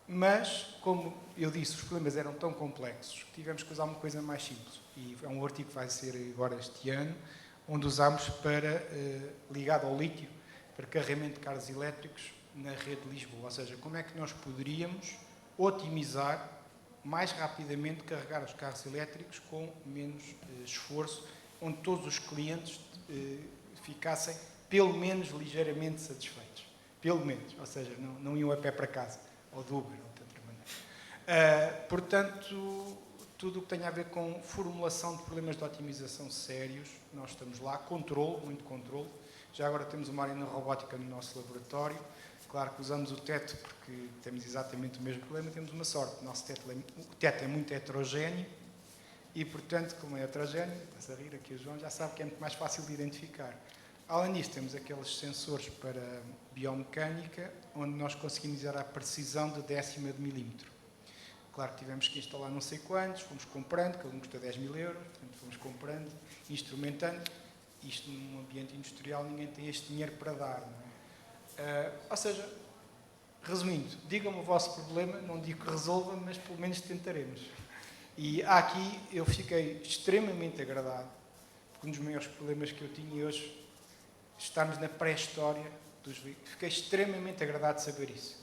Mas, como eu disse, os problemas eram tão complexos que tivemos que usar uma coisa mais simples. E é um artigo que vai ser agora este ano, onde usámos para, ligado ao lítio, para carregamento de carros elétricos na rede de Lisboa. Ou seja, como é que nós poderíamos otimizar mais rapidamente carregar os carros elétricos com menos esforço, onde todos os clientes ficassem pelo menos ligeiramente satisfeitos. Pelo menos, ou seja, não iam a pé para casa, ou de Uber, ou de outra maneira. Portanto, tudo o que tem a ver com formulação de problemas de otimização sérios, nós estamos lá, controle, muito controle. Já agora temos uma área na robótica no nosso laboratório. Claro que usamos o teto porque temos exatamente o mesmo problema, temos uma sorte. O teto é muito heterogéneo e, portanto, como é heterogéneo, está-se a rir aqui o João, já sabe que é muito mais fácil de identificar. Além disso, temos aqueles sensores para biomecânica, onde nós conseguimos ir à precisão de décima de milímetro. Claro que tivemos que instalar não sei quantos, fomos comprando, cada um custa 10 mil euros, portanto fomos comprando, instrumentando. Isto num ambiente industrial ninguém tem este dinheiro para dar, não é? Ou seja, resumindo, digam-me o vosso problema, não digo que resolva, mas pelo menos tentaremos. E aqui eu fiquei extremamente agradado, porque um dos maiores problemas que eu tinha hoje, estarmos na pré-história dos veículos, fiquei extremamente agradado de saber isso.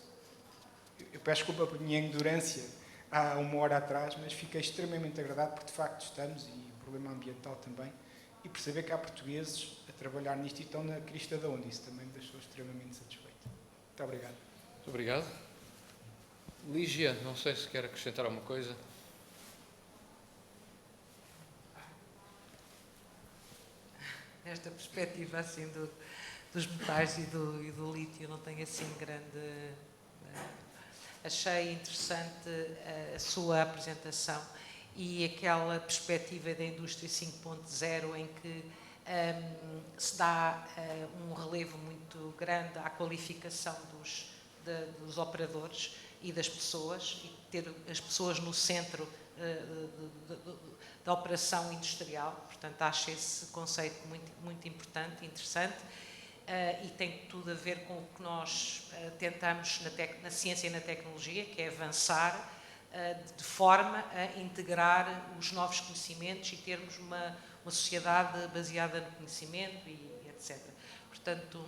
Eu peço desculpa pela minha ignorância há uma hora atrás, mas fiquei extremamente agradado porque de facto estamos, e o problema ambiental também, e perceber que há portugueses a trabalhar nisto e estão na crista da onda. Isso também me deixou extremamente satisfeito. Muito obrigado. Muito obrigado. Lígia, não sei se quer acrescentar alguma coisa. Nesta perspectiva assim dos metais e do lítio, não tenho assim grande... Achei interessante a sua apresentação e aquela perspectiva da indústria 5.0 em que se dá um relevo muito grande à qualificação dos operadores e das pessoas, e ter as pessoas no centro da operação industrial. Portanto, acho esse conceito muito, muito importante, interessante, e tem tudo a ver com o que nós tentamos na ciência e na tecnologia, que é avançar de forma a integrar os novos conhecimentos e termos uma sociedade baseada no conhecimento e etc. Portanto,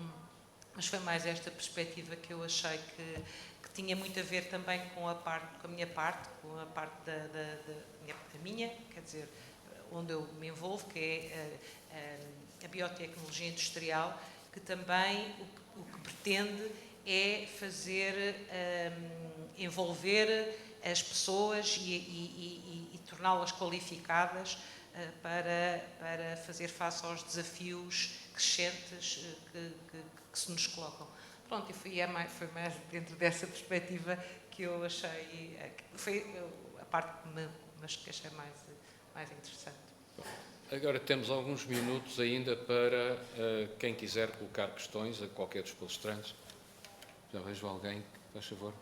mas foi mais esta perspectiva que eu achei que tinha muito a ver também com a minha parte, com a parte da minha, quer dizer, onde eu me envolvo, que é a biotecnologia industrial, que também o que pretende é fazer, envolver as pessoas e torná-las qualificadas para fazer face aos desafios crescentes que se nos colocam. Pronto, e foi mais dentro dessa perspectiva que eu achei, foi a parte que achei mais interessante. Agora temos alguns minutos ainda para quem quiser colocar questões a qualquer dos palestrantes. Já vejo alguém, faz favor.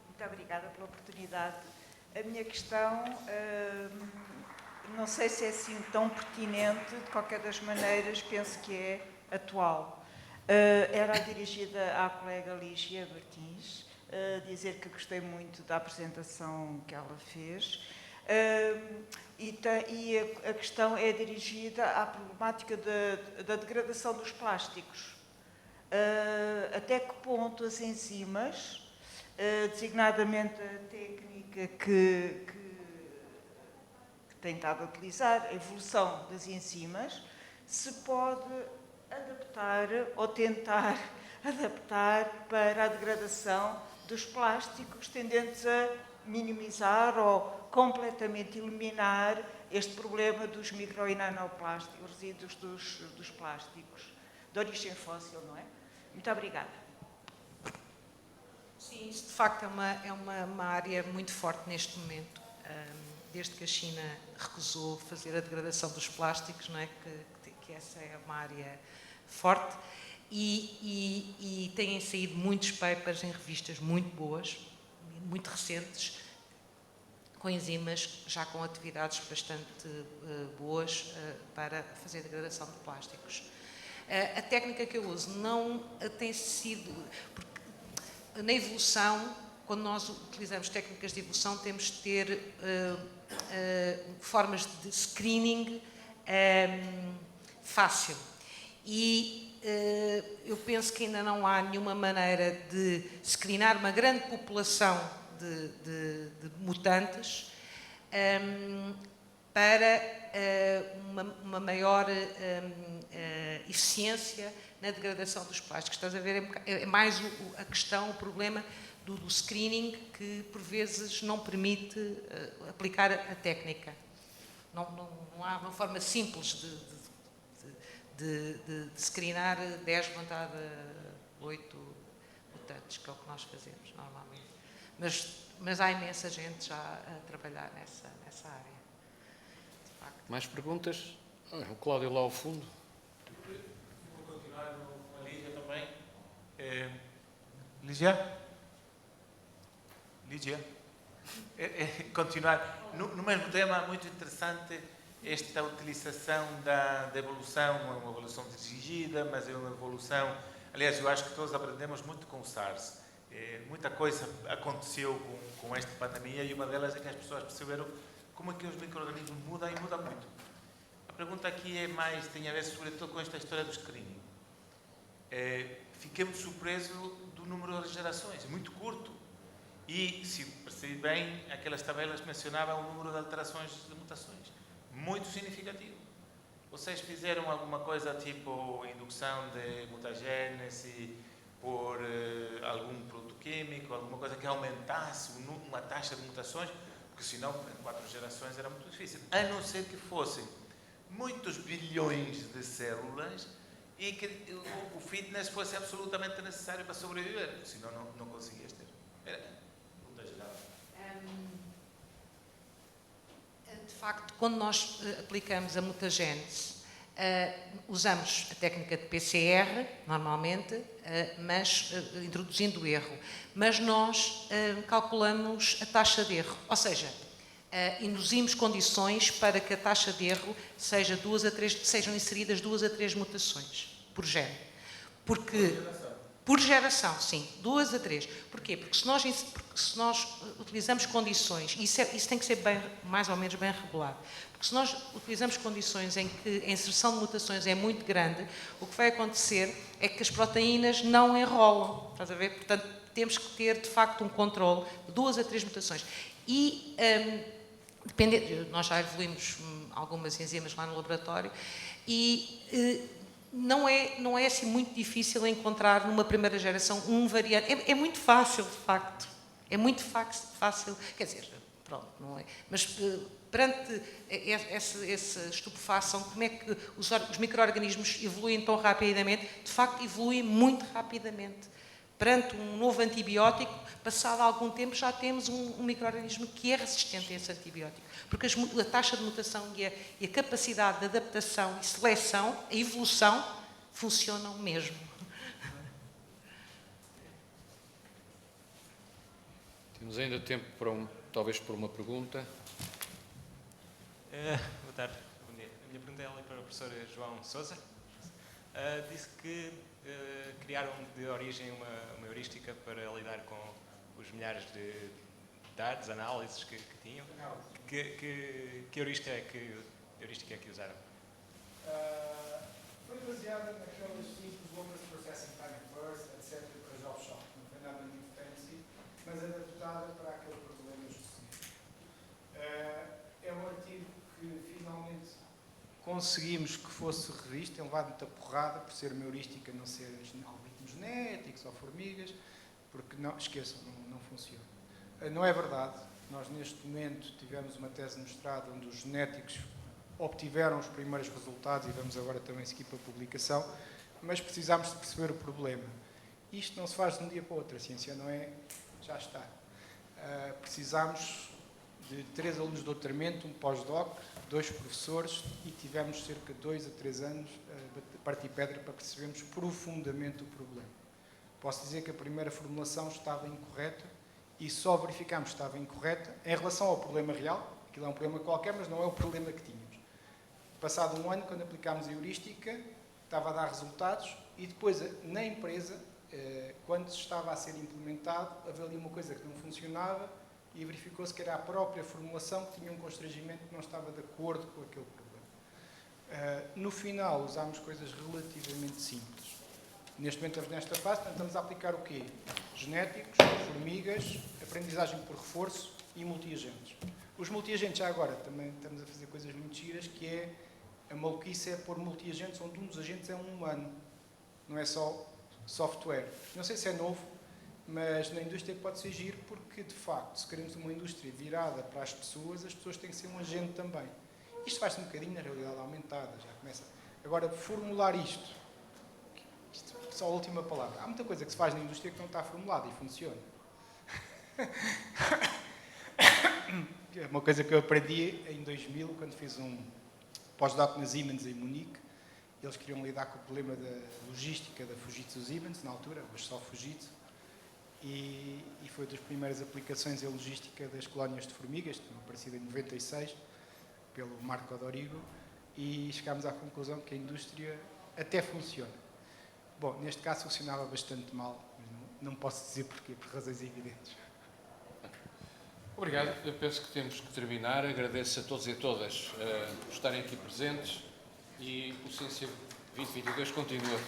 Muito obrigada pela oportunidade. A minha questão, não sei se é assim tão pertinente, de qualquer das maneiras, penso que é atual. Era dirigida à colega Lígia Martins, dizer que gostei muito da apresentação que ela fez. E a questão é dirigida à problemática da degradação dos plásticos. Até que ponto as enzimas, designadamente a técnica que tem estado a utilizar, a evolução das enzimas, se pode adaptar ou tentar adaptar para a degradação dos plásticos, tendentes a minimizar ou completamente eliminar este problema dos micro e nanoplásticos, resíduos dos plásticos, de origem fóssil, não é? Muito obrigada. Sim, isso de facto é uma área muito forte neste momento, desde que a China recusou fazer a degradação dos plásticos, não é? Que essa é uma área forte, e têm saído muitos papers em revistas muito boas, muito recentes, com enzimas já com atividades bastante boas para fazer degradação de plásticos. A técnica que eu uso não tem sido... Porque na evolução, quando nós utilizamos técnicas de evolução, temos de ter formas de screening fácil. E eu penso que ainda não há nenhuma maneira de screenar uma grande população de mutantes para uma maior eficiência na degradação dos plásticos. Estás a ver? É mais a questão, o problema do screening que, por vezes, não permite aplicar a técnica. Não há uma forma simples de screenar 10 levantado a 8 mutantes, que é o que nós fazemos normalmente. Mas há imensa gente já a trabalhar nessa área. Mais perguntas? O Cláudio lá ao fundo. Vou continuar com a Lídia também. Lídia? Continuar. No mesmo tema, muito interessante esta utilização da evolução, uma evolução dirigida, mas é uma evolução... Aliás, eu acho que todos aprendemos muito com o SARS. Muita coisa aconteceu com esta pandemia e uma delas é que as pessoas perceberam como é que os micro-organismos mudam e mudam muito. A pergunta aqui tem a ver sobretudo com esta história do screening. Fiquei muito surpreso do número de gerações, é muito curto. E, se percebi bem, aquelas tabelas mencionavam o número de alterações de mutações. Muito significativo. Vocês fizeram alguma coisa tipo indução de mutagênese por algum produto químico, alguma coisa que aumentasse uma taxa de mutações? Porque senão, em 4 gerações era muito difícil. A não ser que fossem muitos bilhões de células e que o fitness fosse absolutamente necessário para sobreviver. Senão não conseguias ter. De facto, quando nós aplicamos a mutagênese, usamos a técnica de PCR, normalmente, mas introduzindo erro. Mas nós calculamos a taxa de erro, ou seja, induzimos condições para que a taxa de erro sejam inseridas 2 a 3 mutações por gene. Por geração, sim, 2 a 3. Porquê? Porque se nós utilizamos condições, e isso tem que ser mais ou menos bem regulado, porque se nós utilizamos condições em que a inserção de mutações é muito grande, o que vai acontecer é que as proteínas não enrolam, estás a ver? Portanto, temos que ter, de facto, um controle de 2 a 3 mutações. E, nós já evoluímos algumas enzimas lá no laboratório, e... Não é assim muito difícil encontrar numa primeira geração um variante. É muito fácil, de facto. É muito fácil. Quer dizer, pronto, não é. Mas perante essa estupefação, como é que os micro-organismos evoluem tão rapidamente? De facto, evoluem muito rapidamente. Perante um novo antibiótico, passado algum tempo, já temos um micro-organismo que é resistente a esse antibiótico. Porque a taxa de mutação e a capacidade de adaptação e seleção, a evolução, funcionam mesmo. Temos ainda tempo talvez por uma pergunta. Boa tarde. Bom dia. A minha pergunta é para o professor João Sousa. Disse que criaram de origem uma heurística para lidar com os milhares de dados, análises que tinham. Que heurística é que usaram? Foi baseada naquelas simples longest processing time at birth, etc., para Job Shop. Não foi nada muito fancy, mas adaptada para aquele problema específico. É um artigo que finalmente conseguimos que fosse revisto, tem levado muita porrada por ser uma heurística, não ser algoritmos genéticos ou formigas, porque não, esqueçam, não funciona. Não é verdade. Nós, neste momento, tivemos uma tese mostrada onde os genéticos obtiveram os primeiros resultados e vamos agora também seguir para a publicação, mas precisámos de perceber o problema. Isto não se faz de um dia para o outro, a ciência não é, já está. Precisámos de 3 alunos de doutoramento, um pós-doc, 2 professores e tivemos cerca de 2 a 3 anos a partir pedra para percebermos profundamente o problema. Posso dizer que a primeira formulação estava incorreta e só verificámos que estava incorreta em relação ao problema real. Aquilo é um problema qualquer, mas não é o problema que tínhamos. Passado um ano, quando aplicámos a heurística, estava a dar resultados e depois, na empresa, quando estava a ser implementado, havia ali uma coisa que não funcionava e verificou-se que era a própria formulação que tinha um constrangimento que não estava de acordo com aquele problema. No final, usámos coisas relativamente simples. Neste momento estamos nesta fase, portanto, estamos a aplicar o quê? Genéticos, formigas, aprendizagem por reforço e multiagentes. Os multiagentes, já agora, também estamos a fazer coisas muito giras, que é a maluquice é pôr multiagentes onde um dos agentes é um humano, não é só software. Não sei se é novo, mas na indústria pode ser giro porque, de facto, se queremos uma indústria virada para as pessoas têm que ser um agente também. Isto faz-se um bocadinho na realidade aumentada, já começa. Agora, formular isto, só a última palavra. Há muita coisa que se faz na indústria que não está formulada e funciona. É uma coisa que eu aprendi em 2000, quando fiz um pós-doc na Siemens em Munique. Eles queriam lidar com o problema da logística da Fujitsu Siemens, na altura, hoje só Fujitsu, e foi das primeiras aplicações em logística das colónias de formigas, que tinham aparecido em 96, pelo Marco Dorigo, e chegámos à conclusão que a indústria até funciona. Bom, neste caso funcionava bastante mal, mas não posso dizer porquê, por razões evidentes. Obrigado. Eu penso que temos que terminar. Agradeço a todos e a todas por estarem aqui presentes e o Ciência 2022 continua.